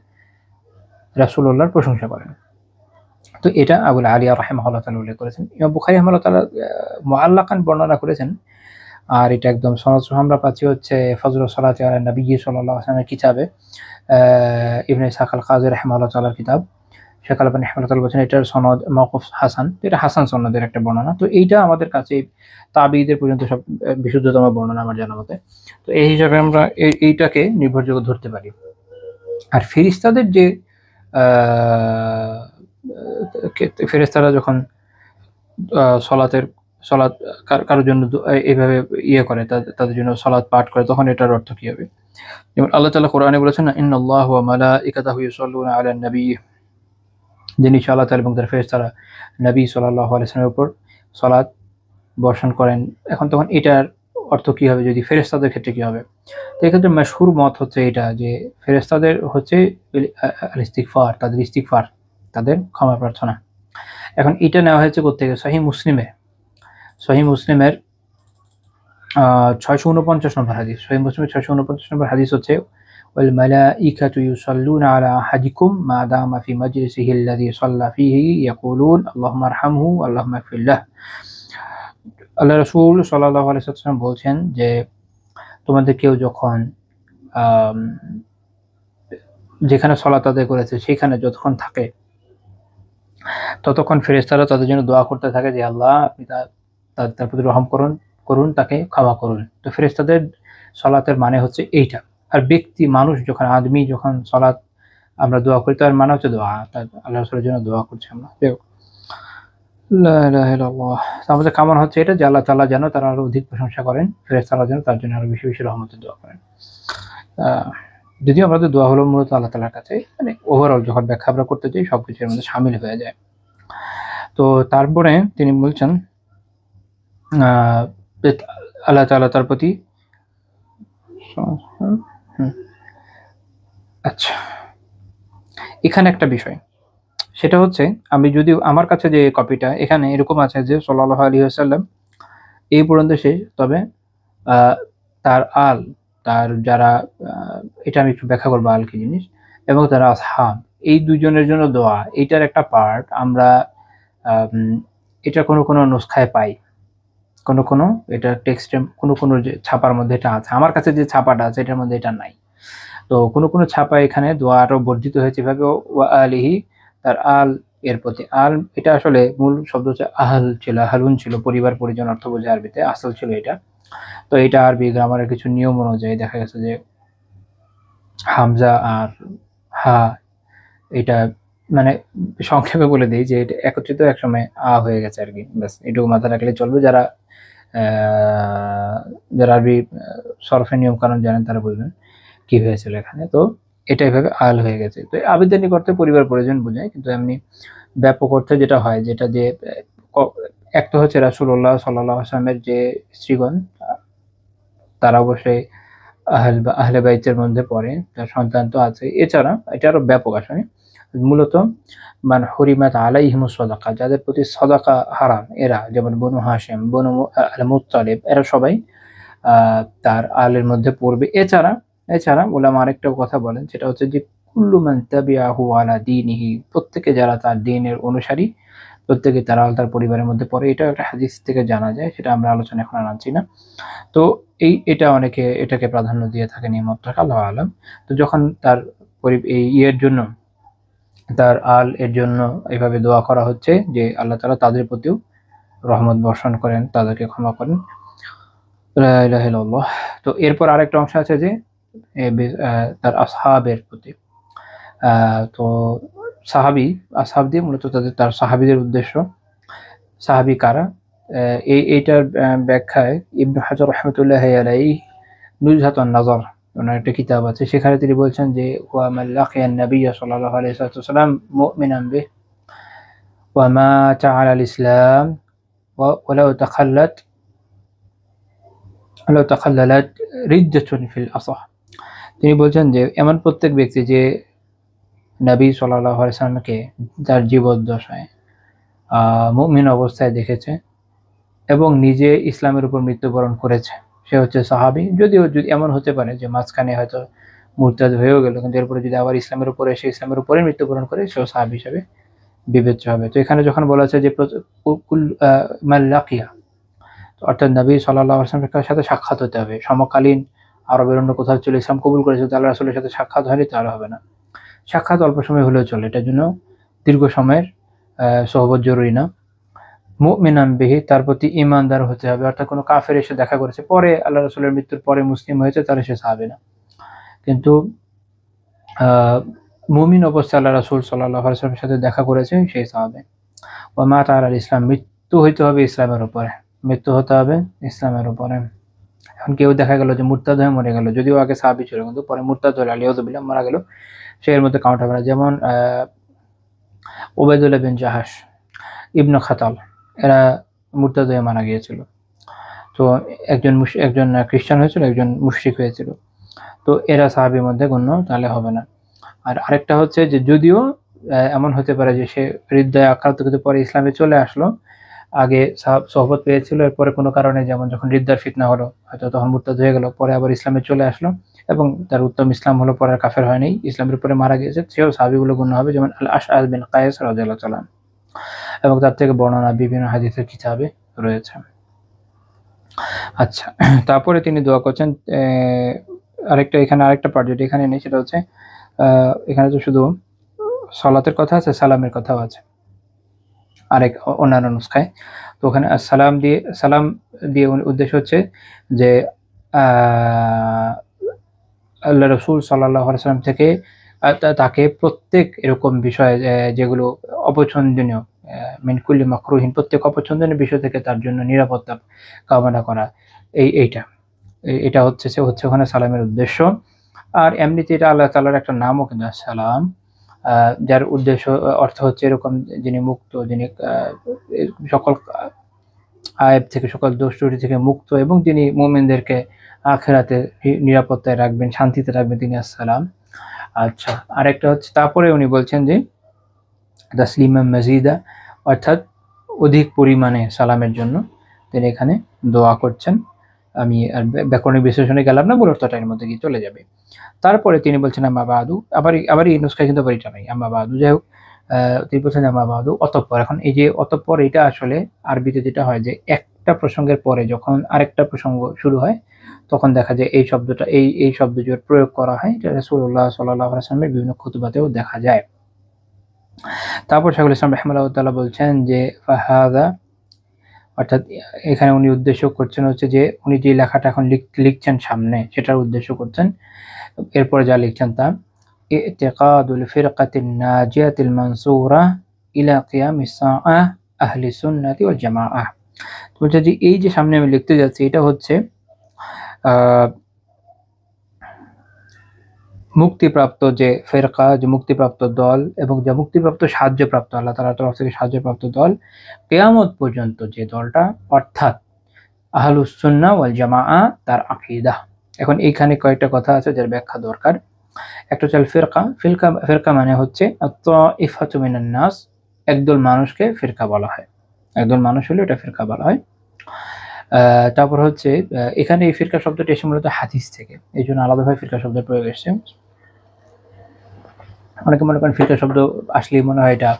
রাসূলুল্লাহর প্রশংসা করেন। তো এটা আবুল আলিয়া রাহিমাহুল্লাহ তাআলা উল্লেখ করেছেন। ইমাম বুখারী রাহিমাহুল্লাহ তাআলা মুআল্লাকান বর্ণনা করেছেন। আর এটা একদম সনদ সহ আমরা পাচ্ছি হচ্ছে ফজলুস সালাতি আলা নবী সাল্লাল্লাহু আলাইহি ওয়াসাল্লামের কিতাবে, ইবনে ইসহাক আল কাযী রাহিমাহুল্লাহ তাআলার কিতাব। শেখ আল-আলবানী রাহিমাহুল্লাহ তাআলা বলেছেন এটার সনদ মাওকুফ হাসান। এটা হাসান সনদের একটা বর্ণনা। তো এইটা আমাদের কাছে তাবিঈদের পর্যন্ত সব বিশুদ্ধতম বর্ণনা আমার জানা মতে। তো এই হিসাবে আমরা এইটাকে নির্ভরযোগ্য ধরতে পারি। আর ফেরেশতাদের যে ফেরেশতারা যখন সালাত কারোর জন্য এইভাবে করে, তাদের জন্য সালাত পাঠ করে, তখন এটার অর্থ কি হবে? যেমন আল্লাহ তাআলা কোরআনে বলেছেন না, ইন্নাল্লাহা ওয়া মালাইকাতাহু ইউসাল্লুনা আলান নবী, যে নিশ্চয়ই আল্লাহ তাআলা এবং তার ফেরেশতারা নবী সাল্লাল্লাহু আলাইহি ওয়াসাল্লামের উপর সালাত বর্ষণ করেন। এখন তখন এটার অর্থ কি হবে? যদি ফেরেশতাদের ক্ষেত্রে কি হবে? তো এক্ষেত্রে মাশহুর মত হচ্ছে এটা যে ফেরেশতাদের হচ্ছে ইস্তিগফার, তাদের ইস্তিগফার, তাদের ক্ষমা প্রার্থনা। এখন এটা নেওয়া হয়েছে কোত্থেকে? সহিহ মুসলিমের 649 নম্বর হাদিস। সহিহ মুসলিমের 649 নম্বর হাদিস হচ্ছে ওয়াল মালাইকাতু ইউসাল্লুনা আলা আহাদিকুম মা দামা ফি মাজলিসিহি আল্লাযী সাল্লা ফীহি ইয়াকুলুন আল্লাহুম্মা আরহামহু আল্লাহুম্মা ইগফির লাহ। আল্লাহ রাসূল সাল্লাল্লাহু আলাইহি ওয়াসাল্লাম বলছেন যে তোমাদের কেউ যখন যেখানে সালাত আদায় করেছে সেখানে যতক্ষণ থাকে ততক্ষণ ফেরেশতারা তাদের জন্য দোয়া করতে থাকে যে আল্লাহ আপনি তার প্রতি রহম করুন, তাকে ক্ষমা করুন। তো ফেরেশতাদের সালাতের মানে হচ্ছে এইটা। আর মানুষ যখন যখন সালাত আমরা দোয়া করি তার মানে হচ্ছে দোয়া, আল্লাহ রাসূলের জন্য দোয়া করছি আমরা। লা ইলাহা ইল্লাল্লাহ। আমাদের কামনা হচ্ছে এটা যে আল্লাহ তাআলা যেন তার আরো অধিক প্রশংসা করেন, ফেরেশতারা যেন তার জন্য আরো বেশি বেশি রহমতের দোয়া করেন। যদিও আমাদের দোয়া হলো মূলত আল্লাহ তাআলার কাছে, মানে ওভারঅল যখন ব্যাখ্যা আমরা করতে যাই সবকিছুর মধ্যে শামিল হয়ে যায়। তো তারপরে তিনি বলছেন আল্লাহ তাআলা তার প্রতি আচ্ছা, এখানে একটা বিষয়, সেটা হচ্ছে আমি যদি আমার কাছে যে কপিটা এখানে এরকম আছে যে সাল্লাল্লাহু আলাইহি ওয়াসাল্লাম এই পর্যন্ত শেষ, তবে তার তার যারা এটা আমি একটু ব্যাখ্যা করবো আল কি জিনিস, এবং তারা আসহাব, এই দুজনের জন্য দোয়া, এইটার একটা পার্ট আমরা এটা কোনো নুসখায় পাই, কোনো এটা টেক্সটে কোনো যে ছাপার মধ্যে এটা আছে, আমার কাছে যে ছাপাটা আছে এটার মধ্যে এটা নাই। তো কোনো ছাপা এখানে দোয়া আরো বর্ধিত হয়েছে এভাবে, ওয়া আলিহি, তার আল এর প্রতি। আল এটা আসলে মূল শব্দ হচ্ছে আহল ছিল, আহলুন ছিল, পরিবার পরিজন অর্থ বোঝে আরবিতে, আসল ছিল এটা। তো এটা আরবি গ্রামারের কিছু নিয়ম অনুযায়ী দেখা গেছে যে হামজা আর হা, এটা মানে সংক্ষেপে বলে দিই যে এটা একত্রিত একসময় হয়ে গেছে আর কি, ব্যাস এটুকু মাথায় রাখলে চলবে। যারা আরবি সরফের নিয়ম কারণ জানেন তারা বুঝবেন কি হয়েছিল এখানে। তো এটা এভাবে আল হয়ে গেছে। তো আবিধানিক অর্থে পরিবার পরিজন বোঝায়, কিন্তু এমনি ব্যাপক অর্থে যেটা হয়, যেটা যে এক তো হচ্ছে রাসূলুল্লাহ সাল্লাল্লাহু আলাইহি ওয়াসাল্লামের যে স্ত্রীগণ, তারা অবশ্যই আহলে বাইতের মধ্যে পড়ে, তার সন্তান তো আছে। এছাড়া এটা আরো ব্যাপক আসলে, মূলত মান হুরিমাত আলাইহিমুস সাদাকা, যাদের প্রতি সাদাকা হারাম, এরা যেমন বনু হাশিম, বনু আল মুত্তালিব, এরা সবাই তার আলের মধ্যে পড়বে। এছাড়া উলামা আরেকটা কথা বলেন, সেটা হচ্ছে যে কুল্লু মান তাবিআহু আলা দীনিহি, প্রত্যেকে যারা তার দ্বীনের অনুসারী, প্রত্যেকে তারা তার পরিবারের মধ্যে পড়ে। এটা একটা হাদিস থেকে জানা যায়, সেটা আমরা আলোচনা এখন আনছি না। তো এটা অনেকে এটাকে প্রাধান্য দিয়ে থাকেন, এই মতটাকে, আল্লাহু আলাম। তো যখন তার এই ইয়ের জন্য, তার আল এর জন্য এইভাবে দোয়া করা হচ্ছে যে আল্লাহ তাআলা তাদের প্রতিও রহমত বর্ষণ করেন, তাদেরকে ক্ষমা করেন। লা ইলাহা ইল্লাল্লাহ। তো এরপর আরেকটা অংশ আছে যে তার আসহাবের প্রতি। তো আসহাব দিয়ে মূলত তার সাহাবীদের উদ্দেশ্য। সাহাবী কারা? এইটার ব্যাখ্যায় ইবনে হাজার রাহমাতুল্লাহি আলাইহি নুজহাতুন নাজর, ওনার একটা কিতাব আছে, সেখানে তিনি বলছেন যে ওয়া মান লাকিয়ান নাবিয়্য সাল্লাল্লাহু আলাইহি ওয়াসাল্লাম মুমিনান বিহি ওয়া মাতা আলাল ইসলাম ওয়ালাউ তাখাল্লালাত রিদ্দাতুন ফিল আসাহ। তিনি বলছেন যে এমন প্রত্যেক ব্যক্তি যে নবী সাল্লাল্লাহু আলাইহি ওয়াসাল্লামকে তার জীবদ্দশায় মুমিন অবস্থায় দেখেছে এবং নিজে ইসলামের উপর মৃত্যুবরণ করেছে, সে হচ্ছে সাহাবী। যদিও যদি এমন হতে পারে যে মাঝখানে হয়তো মুরতাদ হয়েও গেল, কিন্তু এরপরে যদি আবার ইসলামের উপরে এসে ইসলামের উপরে মৃত্যুবরণ করে, সেও সাহাবী হিসেবে বিবেচ্য হবে। তো এখানে যখন বলা হচ্ছে যে মান লাকিয়া, অর্থাৎ নবী সাল্লাল্লাহু আলাইহি ওয়াসাল্লামের সাথে সাক্ষাৎ হতে হবে, সমকালীন আরবের অন্য কোথাও চলে ইসলাম কবুল করেছে, আল্লাহ রাসূলের সাথে সাক্ষাৎ হয়নি, তাহলে হবে না। সাক্ষাৎ অল্প সময় হলেও চলে, এটার জন্য দীর্ঘ সময়ের সোহবত জরুরি না। মুমিনান বিহি, তার প্রতি ঈমানদার হতে হবে, অর্থাৎ কোনো কাফের এসে দেখা করেছে, পরে আল্লাহ রাসূলের মৃত্যুর পরে মুসলিম হয়েছে, তাহলে সে সাহাবী না। কিন্তু মুমিন অবস্থায় আল্লাহ রাসূল সাল্লাল্লাহু আলাইহি ওয়াসাল্লামের সাথে দেখা করেছে, সেই সাহাবী। ওয়া মাতা আলাল ইসলাম, মৃত্যু হইতে হবে ইসলামের উপরে, মৃত্যু হতে হবে ইসলামের উপরে। এখন কেউ দেখা গেল যে মুরতাদ হয়ে মরে গেল, যদিও আগে সাহাবী ছিল, কিন্তু পরে মুরতাদ হয়ে আলিয়াযুবিল্লাহ মারা গেল, সে এর মধ্যে কাউন্ট হবে না। যেমন উবাইদুল্লাহ বিন জাহাশ, ইবনে খাতাল, এরা মুরতাদ হয়ে মারা গিয়েছিল। তো একজন খ্রিস্টান হয়েছিল, একজন মুশরিক হয়েছিল, তো এরা সাহাবীর মধ্যে গণ্য, তাহলে হবে না। আর আরেকটা হচ্ছে যে যদিও এমন হতে পারে যে সে হৃদয়ে আক্রান্ত কিন্তু পরে ইসলামে চলে আসলো, আগে সোহবত পেয়েছিল, এরপরে কোনো কারণে, যেমন যখন রিদ্দার ফিতনা হলো, হয়তো তখন মুরতাদ হয়ে গেল, পরে আবার ইসলামে চলে আসলো এবং তার উত্তম ইসলাম হলো, পরে কাফের হয়নি, ইসলামের উপরে মারা গিয়েছে, সেও সাহাবীগুলো গণ্য হবে। যেমন আল আশআস বিন কায়েস রাদিয়াল্লাহু তাআলা, এবং তার থেকে বর্ণনা বিভিন্ন হাদিসের কিতাবে রয়েছে। আচ্ছা, তারপরে তিনি দোয়া করছেন আরেকটা পার্ট যেটা এখানে নেই, সেটা হচ্ছে এখানে তো শুধু সালাতের কথা আছে, সালামের কথাও আছে আরেক অন্যান্য নুসখায়। তো ওখানে সালাম দিয়ে উদ্দেশ্য হচ্ছে যে আল্লাহ রাসূল সাল্লাল্লাহু আলাইহি ওয়াসাল্লাম থেকে তাকে প্রত্যেক এরকম বিষয় যেগুলো অপছন্দনীয়, মিন কুল্লি মাকরুহিন, প্রত্যেক অপছন্দনীয় বিষয় থেকে তার জন্য নিরাপত্তা কামনা করা, এটা হচ্ছে ওখানে সালামের উদ্দেশ্য। আর এমনিতে এটা আল্লাহ তাআলার একটা নামও কিন্তু সালাম, যার অর্থ হচ্ছে এরকম যিনি মুক্ত, যিনি সকল আয়েব থেকে, সকল দোষ ত্রুটি থেকে মুক্ত, এবং যিনি মুমিনদেরকে আখিরাতে নিরাপত্তায় রাখবেন, শান্তিতে রাখবেন, তিনি আসসালাম। আচ্ছা, আরেকটা হচ্ছে তারপরে উনি বলছেন যে তাসলিমান মাজিদা, অর্থাৎ অধিক পরিমাণে সালামের জন্য তিনি এখানে দোয়া করছেন। আমি আর ব্যাকরণিক বিশ্লেষণে গেলাম না, মূল অর্থটা এর মধ্যে গিয়ে চলে যাবে। তারপরে তিনি বলছেন আম্মা বাদু, আবার এই নুসখায় কিন্তু আবার এটা নাই, আম্মা বাদু। যাই হোক, তিনি বলছেন আম্মা বাদু অতঃপর। এখন এই যে অতঃপর, এটা আসলে আরবিতে যেটা হয় যে একটা প্রসঙ্গের পরে যখন আরেকটা প্রসঙ্গ শুরু হয় তখন দেখা যায় এই শব্দটা এই শব্দ জোড় প্রয়োগ করা হয়। এটা রাসূলুল্লাহ সাল্লাল্লাহু আলাইহি ওয়াসাল্লামের বিভিন্ন খুতবাতেও দেখা যায়। তারপর শাইখুল ইসলাম রাহিমাহুল্লাহ তাআলা বলছেন যে ফাহাদা, অর্থাৎ এখানে উনি উদ্দেশ্য করছেন হচ্ছে যে উনি যে লেখাটা এখন লিখছেন সামনে সেটার উদ্দেশ্য করছেন। এরপরে যা লিখছেন তা ইতিকাদুল ফিরকাতিন নাজিয়াতিল মানসুরা ইলা কিয়ামিস সাআহ আহলি সুন্নাতি ওয়াল জামাআহ। বলছে যে এই যে সামনে আমি লিখতে যাচ্ছি এটা হচ্ছে মুক্তিপ্রাপ্ত যে ফেরকা, যে মুক্তিপ্রাপ্ত দল এবং যে মুক্তিপ্রাপ্ত সাহায্যপ্রাপ্ত আল্লাহ তাআলার তরফ থেকে সাহায্যপ্রাপ্ত দল, কিয়ামত পর্যন্ত যে দলটা, অর্থাৎ আহলুস সুন্নাহ ওয়াল জামাআহ তার আকীদা। এখন এইখানে কয়েকটা কথা আছে যার ব্যাখ্যা দরকার। একটা হচ্ছে ফিরকা মানে হচ্ছে আত-তাইফাতু মিনান নাস, একদল মানুষকে ফিরকা বলা হয়, একদল মানুষ হলে এটা ফিরকা বলা হয়। তারপর হচ্ছে এখানে এই ফিরকা শব্দটি এসে মূলত হাদিস থেকে, এই জন্য আলাদাভাবে ফিরকা শব্দের প্রয়োগ এসেছে। অনেকে মনে করেন ফিরকা শব্দ আসলেই মনে হয় এটা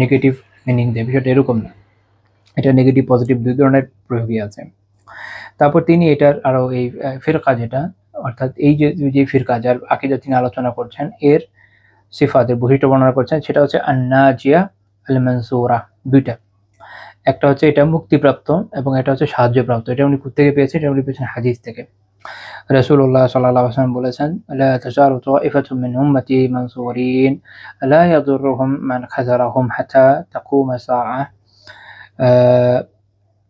নেগেটিভ মিনিং দেয়, বিষয়টা এরকম না, এটা নেগেটিভ পজিটিভ দুই ধরনের প্রয়োগই আছে। তারপর তিনি এটার আরো এই ফিরকা যেটা, অর্থাৎ এই যে ফিরকা যার আকীদা তিনি আলোচনা করছেন, এর সিফাতের বৈশিষ্ট্য বর্ণনা করছেন, সেটা হচ্ছে আন-নাজিয়া আল-মানসুরা। দুইটা, একটা হচ্ছে এটা মুক্তিপ্রাপ্ত এবং এটা হচ্ছে সাহায্যপ্রাপ্ত। এটা উনি কোথা থেকে পেয়েছেন? এটা উনি পেয়েছেন হাদিস থেকে। রাসূলুল্লাহ সাল্লাল্লাহু আলাইহি ওয়াসাল্লাম বলেছেন, লা তাজালু তাইফাতুম মিন উম্মতি মানসুরিন লা ইয়াদুররুহুম মান খাযারাহুম হাত্তা তাকুমা সাআহ।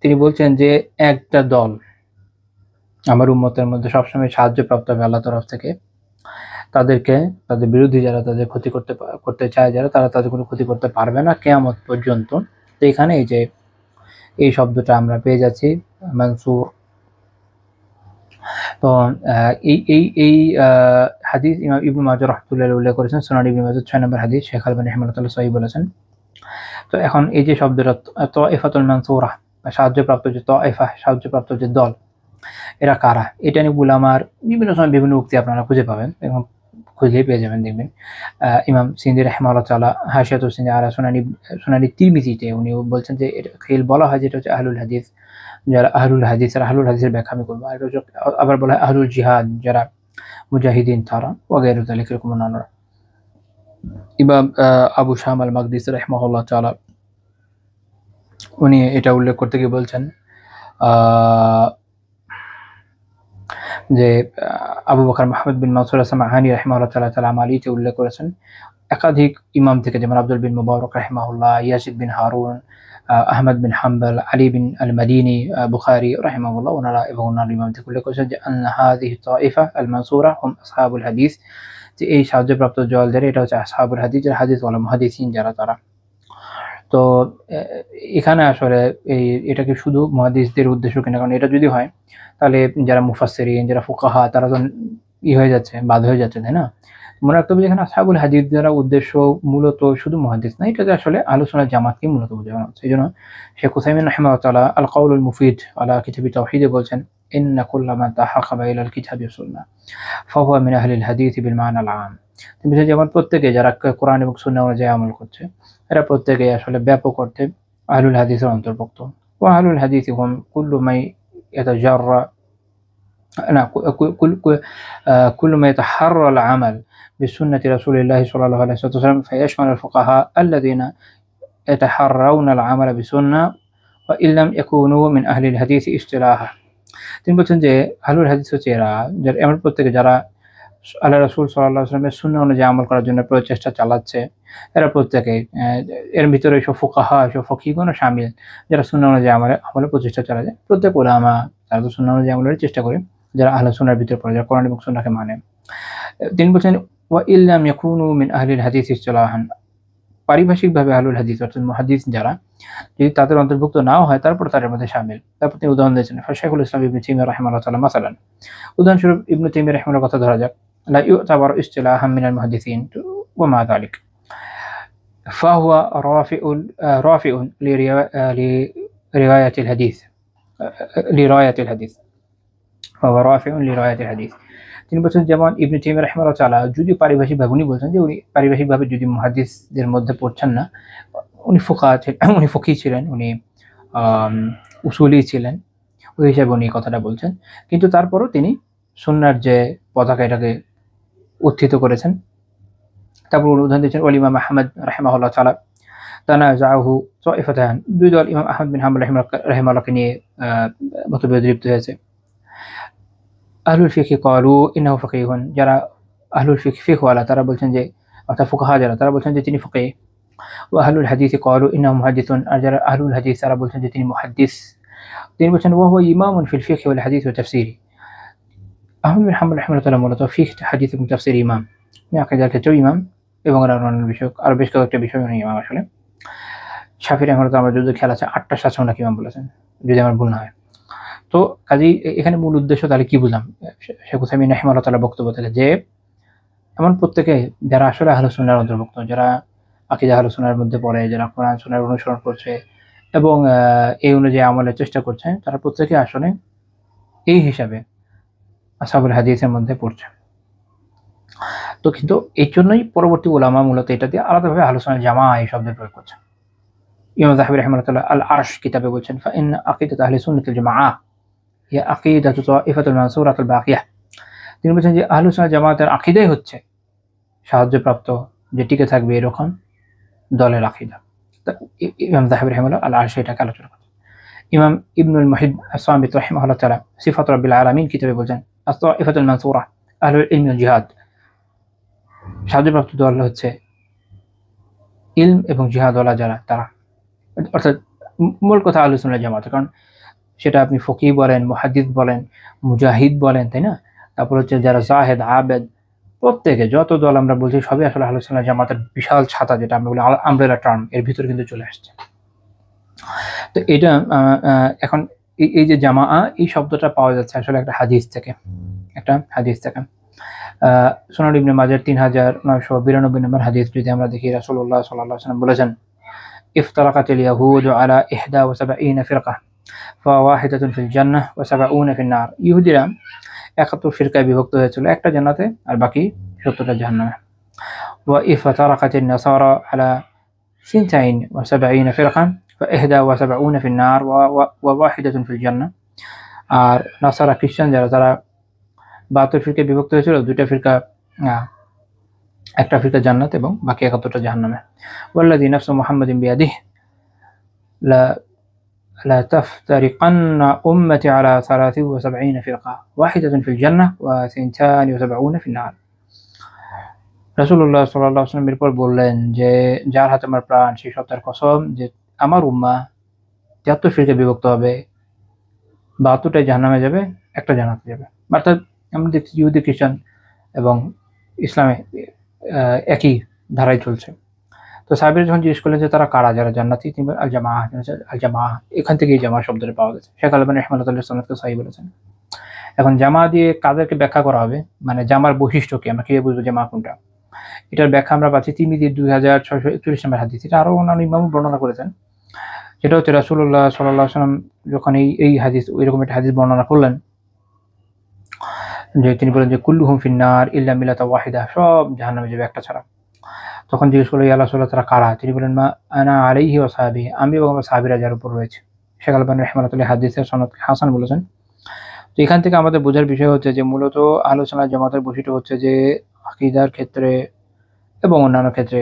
তিনি বলছেন যে একটা দল আমার উম্মতের মধ্যে সবসময় সাহায্যপ্রাপ্ত হবে আল্লাহর তরফ থেকে, তাদেরকে, তাদের বিরোধী যারা তাদের ক্ষতি করতে চায় যারা, তারা তাদের কোনো ক্ষতি করতে পারবে না কিয়ামত পর্যন্ত। তো এখানে এই যে এই শব্দটা আমরা পেয়ে যাচ্ছি মানসুর। তো এই হাদিস ইমাম ইবনে মাজাহ রাহমাতুল্লাহ উল্লেখ করেছেন, সুনান ইবনে মাজাহ 6 নম্বর হাদিস, শেখ আলবানী রাহিমাহুল্লাহ সহিহ বলেছেন। তো এখন এই যে শব্দটা তাইফাতুল মানসুরা, সাহায্যপ্রাপ্ত যে তাইফা, সাহায্যপ্রাপ্ত যে দল, এরা কারা? এটা নিয়ে উলামার বিভিন্ন সময় বিভিন্ন উক্তি আপনারা খুঁজে পাবেন এবং খুঁজলেই পেয়ে যাবেন, দেখবেন। ইমাম সিন্দি রাহিমাহুল্লাহ তাআলা হাশিয়াতুস সিন্দি আলা সুনানি তিরমিজিতে উনি বলছেন যে এটা খিল বলা হয় যেটা হচ্ছে আহলুল হাদিস, যারা আহলুল হাদিস, আর আহলুল হাদিসের ব্যাখ্যা আমি করবো। আর আবার বলা হয় আহলুল জিহাদ, যারা মুজাহিদিন তারা ওয়াগাইরু যালিক, এরকম অন্যান্যরা। ইমাম আবু শাম আল মাকদিসি রাহিমাহুল্লাহ তাআলা উনি এটা উল্লেখ করতে গিয়ে বলছেন যে আবু বকর মাহমুদ বিন মানসুর আসমাআনি রাহিমাহুল্লাহ তাআলা আমালিতে উল্লেখ করেছেন একাধিক ইমাম থেকে, যেমন আব্দুল বিন মুবারক রাহিমাহুল্লাহ, ইয়াজিদ বিন হারুন, আহমদ বিন হাম্বল, আলী বিন আল মাদিনী, বুখারী রাহিমাহুল্লাহ, ওনারা এবং অন্যান্য ইমাম থেকে উল্লেখ করেছেন যে আন্না হাযিহি তাইফা আল মানসুরা হুম আসহাবুল হাদিস, যে এই সাহায্যপ্রাপ্ত দল যারা, এটা হচ্ছে আসহাবুল হাদিস, যারা হাদিস ওয়ালা মুহাদ্দিসিন যারা, তারা। তো এখানে আসলে এটাকে শুধু মুহাদ্দিসদের উদ্দেশ্য কিনা, কারণ এটা যদি হয় তাহলে যারা মুফাসসিরিন, যারা ফুকাহা, তারা তো হয়ে যাচ্ছে, বাদ হয়ে যাচ্ছে, তাই না? মনে রাখতে হবে যেখানে আসহাবুল হাদিস যারা উদ্দেশ্য মূলত শুধু মুহাদ্দিস না, এটাতে আসলে আহলুস সুন্নাহ জামাতকে মূলত বোঝানো হচ্ছে। এই জন্য শেখ উসাইমিন রাহিমাহুল্লাহ তাআলা আল কাউলুল মুফিদ আলা কিতাবি তাওহীদে বলছেন, ইন্না কুল্লা মান তাহাক্কাবা ইলাল কিতাবি ওয়াস সুন্নাহ ফাহুয়া মিন আহলিল হাদিস বিল মা'নাল আম। তুমি যেমন প্রত্যেকে যারা কোরআন এবং সুন্নাহ অনুযায়ী আমল করছে, এরা প্রত্যেকেই আসলে ব্যাপক অর্থে আহলুল হাদিসের অন্তর্ভুক্ত। ওয়া আহলুল হাদিস হুম কুল্লু মান ইয়াতাজাররা না কুল্লু মা ইয়াতাহাররা আল আমাল বিসুন্নতি রাসূলিল্লাহ সাল্লাল্লাহু আলাইহি ওয়াসাল্লাম ফায়াশমাল আল ফুকাহা আল্লাযিনা ইয়াতাহাররাউনা আল আমাল বিসুন্নাহ ওয়া ইল্লাম ইয়াকুনু মিন আহলিল হাদিস ইসতিলাহা। তিনি বলছেন যে আহলুল হাদিস হচ্ছে এরা, যারা এমন প্রত্যেকে যারা আল্লাহ রাসূল সাল্লাল্লাহু আলাইহি ওয়াসাল্লামের সুন্নাহ অনুযায়ী আমল করার জন্য প্রচেষ্টা চালাচ্ছে, এরা প্রত্যেকেই, এর ভিতরে সব ফুকাহা, সব ফকিহগণও শামিল, যারা সুন্নাহ অনুযায়ী আমলে প্রচেষ্টা চালায়। প্রত্যেক উলামা তারা তো সুন্নাহ অনুযায়ী আমলের চেষ্টা করে, যারা আহলে সুন্নাহর ভিতরে পড়ে, যারা কোরআন এবং সুন্নাহকে মানে। তিনি বলছেন ওয়া ইল্লাম ইয়াকুনু মিন আহলিল হাদিস ইসতিলাহান, পারিভাষিকভাবে আহলুল হাদিস অর্থাৎ মুহাদ্দিস যারা, যদি তাদের অন্তর্ভুক্ত নাও হয় তারপর তাদের মধ্যে শামিল। তারপর তিনি উদাহরণ দিয়েছেন শাইখুল ইসলাম ইবনে তাইমিয়া রাহিমাহুল্লাহ তাআলা মাসালান, উদাহরণস্বরূপ ইবনে তাইমিয়া রাহিমাহুল্লাহর কথা ধরা যাক, লা ইউতাবারু ইসতিলাহান মিনাল মুহাদ্দিসিন ওয়া মা যালিক ফাহুয়া রাফিউন লিরিওয়ায়াতিল হাদিস। ফাহুয়া রাফিউন লিরাওয়ায়াতিল হাদিস। তিনি বলছেন যেমন ইবনে তাইমিয়া রাহিমাহুল্লাহ তাআলা যদি পারিভাষিকভাবে উনি বলছেন যে উনি পারিভাষিকভাবে যদি মুহাদ্দিসদের মধ্যে পড়ছেন না, উনি উনি ফকিহ ছিলেন, উনি উসুলি ছিলেন, ওই হিসাবে উনি কথাটা বলছেন। কিন্তু তারপরও তিনি সুন্নাহর যে পতাকা এটাকে উত্থিত করেছেন। তারপর উদাহরণ দিয়েছেন ওয়াল ইমাম আহমদ রাহিমাহুল্লাহ তাআলা তানাযাহু তাইফাতান, দুই দল ইমাম আহমদ বিন হাম্বল রাহিমাহুল্লাহকে নিয়ে মতবিরোধে লিপ্ত হয়েছে। আহলুল ফিকহ ক্বালু ইন্নাহু ফাকিহুন, যারা আহলুল ফিকহওয়ালা তারা বলছেন যে, অর্থাৎ ফুকাহা যারা, তারা বলছেন যে তিনি ফকিহ। ওয়া আহলুল হাদিস ক্বালু ইন্নাহু মুহাদ্দিসুন, আর যারা আহলুল হাদিস তারা বলছেন যে তিনি মুহাদ্দিস। তিনি বলছেন ওয়া হুয়া ইমামুন ফিল ফিকহ ওয়াল হাদিস ওয়া তাফসীরি। আহমদ বিন হাম্বল রাহিমাহুল্লাহ তাআলা মূলত ফিকহ, হাদিস এবং তাফসীর ইমাম, আকীদার ক্ষেত্রেও ইমাম এবং অন্যান্য বিষয় আরো বেশ কয়েকটা বিষয় উনি ইমাম আসলে। শাফিঈ রাহিমাহুল্লাহ আমার যদি খেয়াল আছে 8টা শাসন নাকি ইমাম বলেছেন, যদি আমার ভুল না হয়। তো কাজেই এখানে মূল উদ্দেশ্য তাহলে কি বুঝলাম শেখ উসাইমিন রাহিমাহুল্লাহ তাআলা বক্তব্য থেকে, যে এমন প্রত্যেকে যারা আসলে আহলুস সুন্নাহর অন্তর্ভুক্ত, যারা আকীদা আহলুস সুন্নাহর মধ্যে পড়ে, যারা কোরআন সুন্নাহর অনুসরণ করছে এবং এই অনুযায়ী আমলের চেষ্টা করছে, তারা প্রত্যেকে আসলে এই হিসাবে আসহাবুল হাদিসের মধ্যে পড়ছে। তো কিন্তু এই জন্যই পরবর্তী উলামা মূলত এটা দিয়ে আলাদাভাবে আহলুস সুন্নাহ জামা এই শব্দের প্রয়োগ করছে। ইমাম যাহাবী রাহিমাহুল্লাহ তাআলা আল আরশ কিতাবে বলছেন ফাইন্না আকিদাত আহলি সুন্নাতিল জামাআহ হিয়া আকিদাতু তাইফাতুল মানসুরাতুল বাকিয়াহ। তিনি বলছেন যে আহলুস সুন্নাহ জামাতের আকীদাই হচ্ছে সাহায্যপ্রাপ্ত, যে টিকে থাকবে এরকম দলের আকীদা। ইমাম যাহাবী রাহিমাহুল্লাহ আল আরশ এটাকে আলোচনা করেন। ইমাম ইবনুল মুহিব আস-সামিত রাহিমাহুল্লাহ তাআলা সিফাত রাব্বিল আলামিন কিতাবে বলছেন আত-তাইফাতুল মানসুরা আহলুল ইলম ওয়াল জিহাদ, সাহায্যপ্রাপ্ত দল হচ্ছে ইলম এবং জিহাদওয়ালা যারা, তারা অর্থাৎ মূল কথা আহলুস সুন্নাহ জামাত। কারণ সেটা আপনি ফকিহ বলেন, মুহাদ্দিস বলেন, মুজাহিদ বলেন, তাই না? তারপর হচ্ছে যারা জাহেদ, আবেদ, প্রত্যেকে যত দল আমরা বলছি সবই আসলে আহলুস সুন্নাহ জামাতের বিশাল ছাতা, যেটা আমরা বলি আমব্রেলা টার্ম, এর ভিতরে কিন্তু চলে আসছে। তো এটা এখন এই যে জামাআ এই শব্দটা পাওয়া যাচ্ছে আসলে একটা হাদিস থেকে, সুনান ইবনে মাজার 3992 নম্বর হাদিস যদি আমরা দেখি, রাসূলুল্লাহ সাল্লাল্লাহু আলাইহি ওয়াসাল্লাম বলেছেন ইফতারাকাতিল ইয়াহুদু আলা 71 ফিরকা ফাওয়াহিদাতুন ফিল জান্নাহ ওয়া 70 ফিন নার। ইহুদিরা 71 ফিরকায় বিভক্ত হয়েছিল, একটা জান্নাতে আর বাকি 70টা জাহান্নামে। ওয়া ইফতারাকাতিন নাসারা আলা 72 ফিরকা ফা71 ফিন নার ওয়া ওয়াহিদাতুন ফিল জান্নাহ। আর নাসারা খ্রিস্টান যারা, তারা 72 ফিরকায় বিভক্ত হয়েছিল, দুইটা ফিরকা, একটা ফিরকা জান্নাত এবং বাকি 71টা জাহান্নামে। ওয়াল্লাযী নাফসু মুহাম্মাদিন বিয়াদিহি লা তাফতারিকান্না উম্মতি আলা 73 ফিরকা ওয়াহিদাতুন ফিল জান্নাহ ওয়া 72 ফিন নার। রাসূলুল্লাহ সাল্লাল্লাহু আলাইহি ওয়াসাল্লাম এরপর বললেন যে যার হাতে আমার প্রাণ, সেই সত্তার কসম যে আমার উম্মাহ 73 ফিরকায় বিভক্ত হবে, 72টাই জাহান্নামে যাবে, একটা জান্নাতে যাবে। অর্থাৎ আমরা দেখছি ইহুদি, খ্রিস্টান এবং ইসলামে একই ধারায় চলছে। তো সাহাবীরা যখন জিজ্ঞেস করলেন যে তারা কারা যারা জান্নাতি, তিনি বলেন আল জামাআহ, এখান থেকে এই জামা শব্দটা পাওয়া গেছে। শেখ আলবানী রাহিমাহুল্লাহ সনদকে সহিহ বলেছেন। এখন জামা দিয়ে কাদেরকে ব্যাখ্যা করা হবে, মানে জামার বৈশিষ্ট্য কি, আমরা কিভাবে বুঝবো জামা কোনটা, এটার ব্যাখ্যা আমরা পাচ্ছি তিরমিজি 2641 নম্বর হাদিস। এটা আরো অন্যান্য ইমাম বর্ণনা করেছেন। যেটা হচ্ছে রাসূলুল্লাহ সাল্লাল্লাহু আলাইহি ওয়াসাল্লাম যখন এই হাদিস, এরকম একটা হাদিস বর্ণনা করলেন যে তিনি বলেন যে কুল্লুহুম ফিন্নার ইল্লা মিল্লাতা ওয়াহিদা, সব জাহান্নামে যাবে একটা ছাড়া। তখন জিজ্ঞেস করলো ইয়া রাসূলুল্লাহ তারা কারা? তিনি বলেন মা আনা আলাইহি ওয়া সাহাবী, আমি এবং আমার সাহাবীরা যার উপর রয়েছে। শেখ আলবানী রাহিমাহুল্লাহ হাদিসের সনদকে হাসান বলেছেন। তো এখান থেকে আমাদের বোঝার বিষয় হচ্ছে যে মূলত আহলুস সুন্নাহ জামাতের বৈশিষ্ট্য হচ্ছে যে আকীদার ক্ষেত্রে এবং অন্যান্য ক্ষেত্রে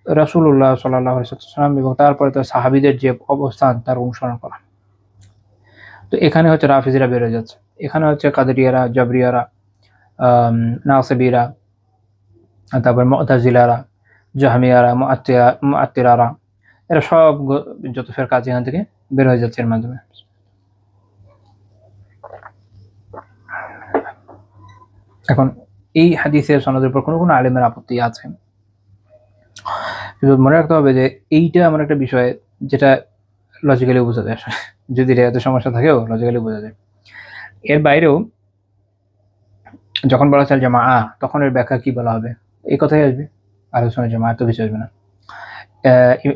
রাসূলুল্লাহ সাল্লাল্লাহু আলাইহি ওয়াসাল্লাম এবং তারপরে তার সাহাবীদের যে অবস্থান তার অনুসরণ করা। তো এখানে হচ্ছে রাফিজিরা বের হয়ে যাচ্ছে, এখানে হচ্ছে কাদেরিয়ারা, জাবরিয়ারা, নাসিবিরা, তারপর মুতাজিলারা, জাহমিয়ারা, মুআত্তিরারা, এরা সব যত ফিরকা আছে এখান থেকে বের হয়ে যাচ্ছে এর মাধ্যমে। এখন এই হাদিসের সনদের উপর কোনো আলেমের আপত্তি আছে, কিন্তু মনে রাখতে হবে যে এইটা এমন একটা বিষয় যেটা লজিক্যালি বোঝা যায়, যদি এত সমস্যা থাকেও লজিক্যালি বোঝা যায়। এর বাইরেও যখন বলা চাল জামাআ, তখন এর ব্যাখ্যা কি বলা হবে এই কথাই আসবে, আলোচনা জামাআ তো কিছু আসবে না।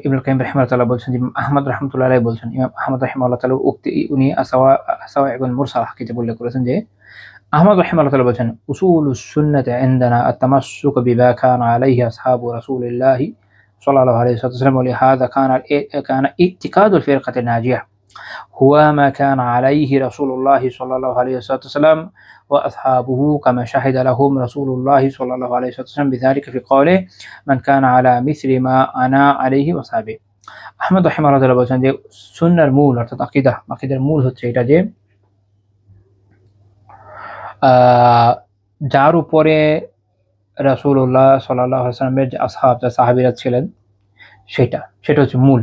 ইবনুল কাইয়িম রাহিমাহুল্লাহ বলছেন যে আহমদ রাহমাতুল্লাহ আলাইহি বলছেন, ইমাম আহমদ রাহিমাহুল্লাহ তাআলা উক্তি উনি আসাওয়াইকুল মুরসাল কিতাবে উল্লেখ করেছেন যে আহমদ রাহিমাহুল্লাহ তাআলা বলছেন উসুলুস সুন্নাতি ইনদানা আত-তামাসসুক বিমা কানা আলাইহি আসহাবু রাসূলিল্লাহ সাল্লাল্লাহু আলাইহি ওয়াসাল্লাম ওয়া লিহাযা কানা ইতিকাদুল ফিরকাতিন নাজিয়া হুয়া মা কানা আলাইহি রাসূলুল্লাহ সাল্লাল্লাহু আলাইহি ওয়াসাল্লাম ওয়া আসহাবুহু কামা শাহিদা লাহুম রাসূলুল্লাহ সাল্লাল্লাহু আলাইহি ওয়াসাল্লাম বিযালিকা ফি কওলিহি মান কানা আলা মিসলি মা আনা আলাইহি ওয়া সাহবি। আহমদ রাহিমাহুল্লাহ তাআলা বলছেন যে সুন্নাহর মূল অর্থাৎ আকীদার মূল হচ্ছে এটা যে যার উপরে রাসূলুল্লাহ সাল্লাল্লাহু আলাইহি ওয়াসাল্লামের যে আসহাব সাহাবীরা ছিলেন সেটা হচ্ছে মূল,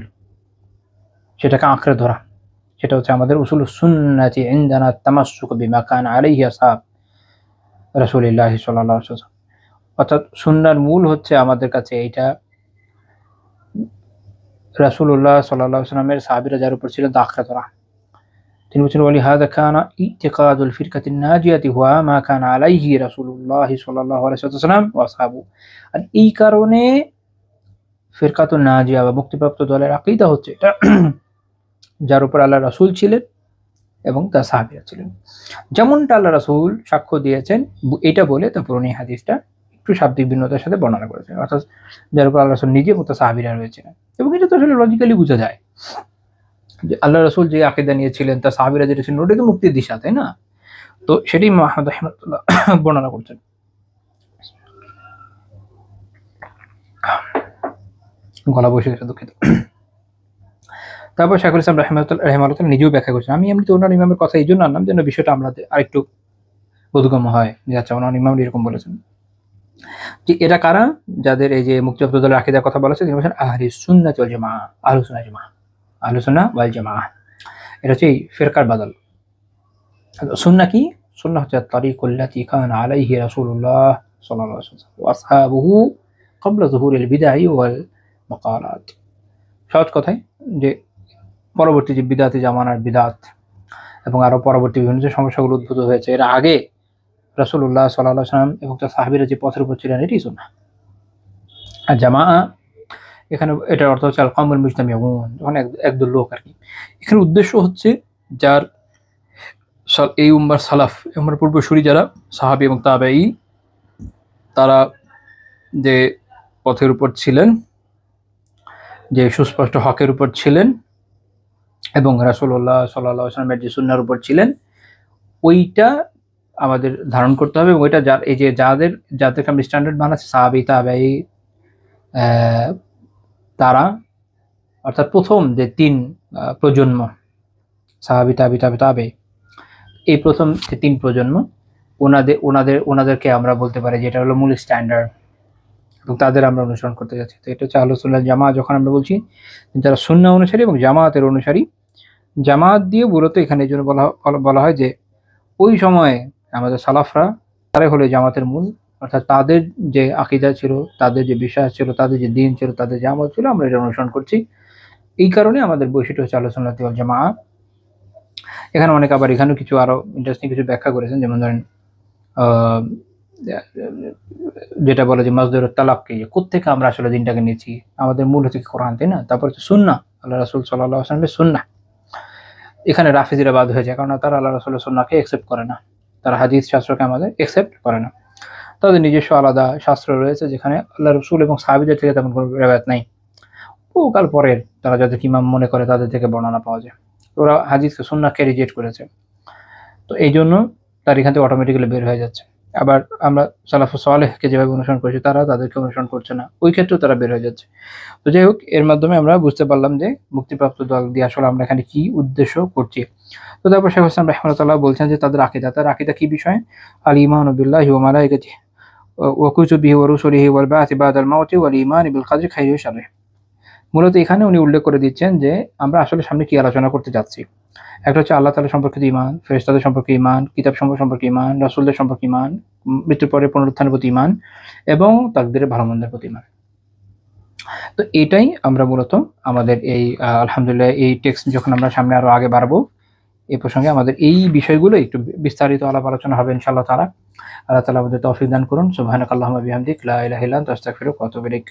সেটাকে আঁকড়ে ধরা, সেটা হচ্ছে আমাদের উসুলুস সুন্নাতি ইনদানা তামাসসুক বিমা কানা আলাইহি আসহাব রাসূলিল্লাহ সাল্লাল্লাহু আলাইহি ওয়াসাল্লাম। অর্থাৎ সুন্নাহর মূল হচ্ছে আমাদের কাছে এইটা রাসূলুল্লাহ সাল্লাল্লাহু আলাইহি ওয়াসাল্লামের সাহাবীরা যার উপর ছিল আঁকড়ে ধরা। তিনি বলছেন ওয়ালিহাযা কানা ইতিকাদুল ফিরকাতিন নাজিয়াতি হুয়া মা কানা আলাইহি রাসূলুল্লাহ সাল্লাল্লাহু আলাইহি ওয়াসাল্লাম ওয়া আসহাবু। আর এই কারণে ফিরকাতুন নাজিয়া বা মুক্তিপ্রাপ্ত দলের আকীদা হচ্ছে এটা যার উপর আল্লাহ রাসূল ছিলেন এবং তার সাহাবীরা ছিলেন। যেমনটা আল্লাহ রাসূল সাক্ষ্য দিয়েছেন এটা বলে তারপর উনি হাদিসটা একটু শাব্দিক ভিন্নতার সাথে বর্ণনা করেছেন, অর্থাৎ যার উপর আল্লাহ রাসূল নিজে এবং তার সাহাবীরা রয়েছেন। এবং এটা তো আসলে লজিক্যালি বোঝা যায় যে আল্লাহ রাসূল যে আকীদা নিয়েছিলেন তার সাহাবীরা যেটা ছিলেন ওটাই তো মুক্তির দিশা, তাই না? তো সেটাই আহমদ রাহিমাহুল্লাহ বর্ণনা করছেন। গলা বসে গেছে, দুঃখিত। তারপর শাইখুল ইসলাম রাহিমাহুল্লাহ নিজেও ব্যাখ্যা করেছেন। আমি এমনিতে অন্যান্য ইমামের কথা এই জন্য আনলাম যেন বিষয়টা আমাদের আরেকটু বোধগম্য হয় যে আচ্ছা অন্যান্য ইমাম এরকম বলেছেন যে এরা কারা, যাদের এই যে মুক্তিপ্রাপ্ত দলের আকীদার কথা বলা হচ্ছে তিনি বলেছেন আহলুস সুন্নাহ ওয়াল জামাআহ, আহলুস সুন্নাহ ওয়াল জামাআহ। এটা হচ্ছে এই ফিরকার বাদল। সুন্নাহ কি? সুন্নাহ হচ্ছে তারিকুল্লাতী কানা আলাইহি রাসূলুল্লাহ সাল্লাল্লাহু আলাইহি ওয়াসাল্লাম ওয়া আসহাবুহু ক্বাবলা যুহুরিল বিদআ ওয়াল মাকালাত। সহজ কথায় যে পরবর্তী যে বিদআতি জামানার বিদআত এবং আরো পরবর্তী বিভিন্ন যে সমস্যাগুলো উদ্ভূত হয়েছে এর আগে রাসূলুল্লাহ সাল্লাল্লাহু আলাইহি ওয়াসাল্লাম এবং তার সাহাবীরা যে পথের উপর ছিলেন এটাই সুন্নাহ। আর জামাআ এখানে এটার অর্থ হচ্ছে আল কওমুল মুজতামিউন, যখন একদল লোক আর কি। এখানে উদ্দেশ্য হচ্ছে যার এই উম্মার সালাফ, উম্মার পূর্বসূরি যারা সাহাবী এবং তাবেঈ তারা যে পথের উপর ছিলেন, যে সুস্পষ্ট হকের উপর ছিলেন এবং রাসূলুল্লাহ সাল্লাল্লাহু আলাইহি ওয়াসাল্লামের যে সুন্নাহর উপর ছিলেন ওইটা আমাদের ধারণ করতে হবে। এবং ওইটা এই যে যাদেরকে আমরা স্ট্যান্ডার্ড বানাচ্ছি সাহাবী তাবেঈ তারা অর্থাৎ প্রথম যে 3 প্রজন্ম সাহাবী তাবেঈ এই প্রথম যে 3 প্রজন্ম ওনাদেরকে আমরা বলতে পারি যে এটা হলো মূল স্ট্যান্ডার্ড এবং তাদের আমরা অনুসরণ করতে যাচ্ছি। তো এটা হচ্ছে আহলুস সুন্নাহ জামাআত। যখন আমরা বলছি যারা সুন্নাহ অনুসারী এবং জামায়াতের অনুসারী, জামায়াত দিয়ে মূলত এখানে এই জন্য বলা হয় যে ওই সময়ে আমাদের সালাফরা তারাই হলো জামাতের মূল, অর্থাৎ তাদের যে আকীদা ছিল, তাদের যে বিশ্বাস ছিল, তাদের যে দ্বীন ছিল, তাদের যে আমল ছিল আমরা এটা অনুসরণ করছি। এই কারণে আমাদের বৈশিষ্ট্য হচ্ছে আহলুস সুন্নাহ ওয়াল জামাআহ। এখানে অনেক আবার এখানেও কিছু আরো ইন্টারেস্টিং কিছু ব্যাখ্যা করেছেন, যেমন ধরেন যেটা বলে যে মাসদারুত তালাক্কি, কোত্থেকে আমরা আসলে দিনটাকে নিয়েছি, আমাদের মূল হচ্ছে কোরআন, তাই না? তারপর হচ্ছে সুন্নাহ, আল্লাহ রাসূল সাল্লাল্লাহু আলাইহি ওয়াসাল্লামের সুন্নাহ। এখানে রাফিজিরা বাদ হয়ে যায় কারণ তারা আল্লাহ রাসূলের সুন্নাহকে অ্যাকসেপ্ট করে না, তারা হাদিস শাস্ত্রকে আমাদের অ্যাকসেপ্ট করে না। তাদের নিজস্ব আলাদা শাস্ত্র রয়েছে যেখানে আল্লাহ রাসূল এবং সাহাবীদের থেকে তেমন কোনো রিওয়ায়াত নাই। বহুকাল পরের তারা যাদেরকে ইমাম মনে করে তাদের থেকে বর্ণনা পাওয়া যায়। ওরা হাদিসকে সুন্নাহকে রিজেক্ট করেছে, তো এই জন্য তার এখান থেকে অটোমেটিক্যালি বের হয়ে যাচ্ছে। আবার আমরা সালাফুস সালেহকে যেভাবে অনুসরণ করছি তারা তাদেরকে অনুসরণ করছে না, ওই ক্ষেত্রেও তারা বের হয়ে যাচ্ছে। তো যাই হোক, এর মাধ্যমে আমরা বুঝতে পারলাম যে মুক্তিপ্রাপ্ত দল দিয়ে আসলে আমরা এখানে কি উদ্দেশ্য করছি। তো তারপর শাইখুল ইসলাম রাহিমাহুল্লাহ বলছেন যে তাদের আকীদা কি বিষয়ে? আল ঈমানু বিল্লাহি ওয়া মালাইকাতিহি ওয়া কুতুবিহি ওয়া রুসুলিহি ওয়াল বা'থি বা'দাল মাউতি ওয়াল ঈমান বিল কদরি খাইরিহি ওয়া শাররিহি। মূলত এখানে উনি উল্লেখ করে দিচ্ছেন যে আমরা আসলে সামনে কি আলোচনা করতে যাচ্ছি। একটা হচ্ছে আল্লাহ তাআলা সম্পর্কিত ঈমান, ফেরেশতাদের সম্পর্কে ঈমান, কিতাব সম্পর্কে ঈমান, রাসূলদের সম্পর্কে ঈমান, মৃত্যুর পরে পুনরুত্থানের প্রতি ঈমান এবং তাকদীরের ভালো মন্দের প্রতি ঈমান। তো এটাই আমরা মূলত আমাদের এই আলহামদুলিল্লাহ এই টেক্সট যখন আমরা সামনে আরো আগে বাড়বো এই প্রসঙ্গে আমাদের এই বিষয়গুলো একটু বিস্তারিত আলাপ আলোচনা হবে ইনশাআল্লাহ তাআলা। আল্লাহ তাআলা আমাদের তৌফিক দান করুন। সুবহানাকাল্লাহুম্মা বিহামদিক লা ইলাহা ইল্লা আনতা আস্তাগফিরুকা ওয়া আতুবু ইলাইক।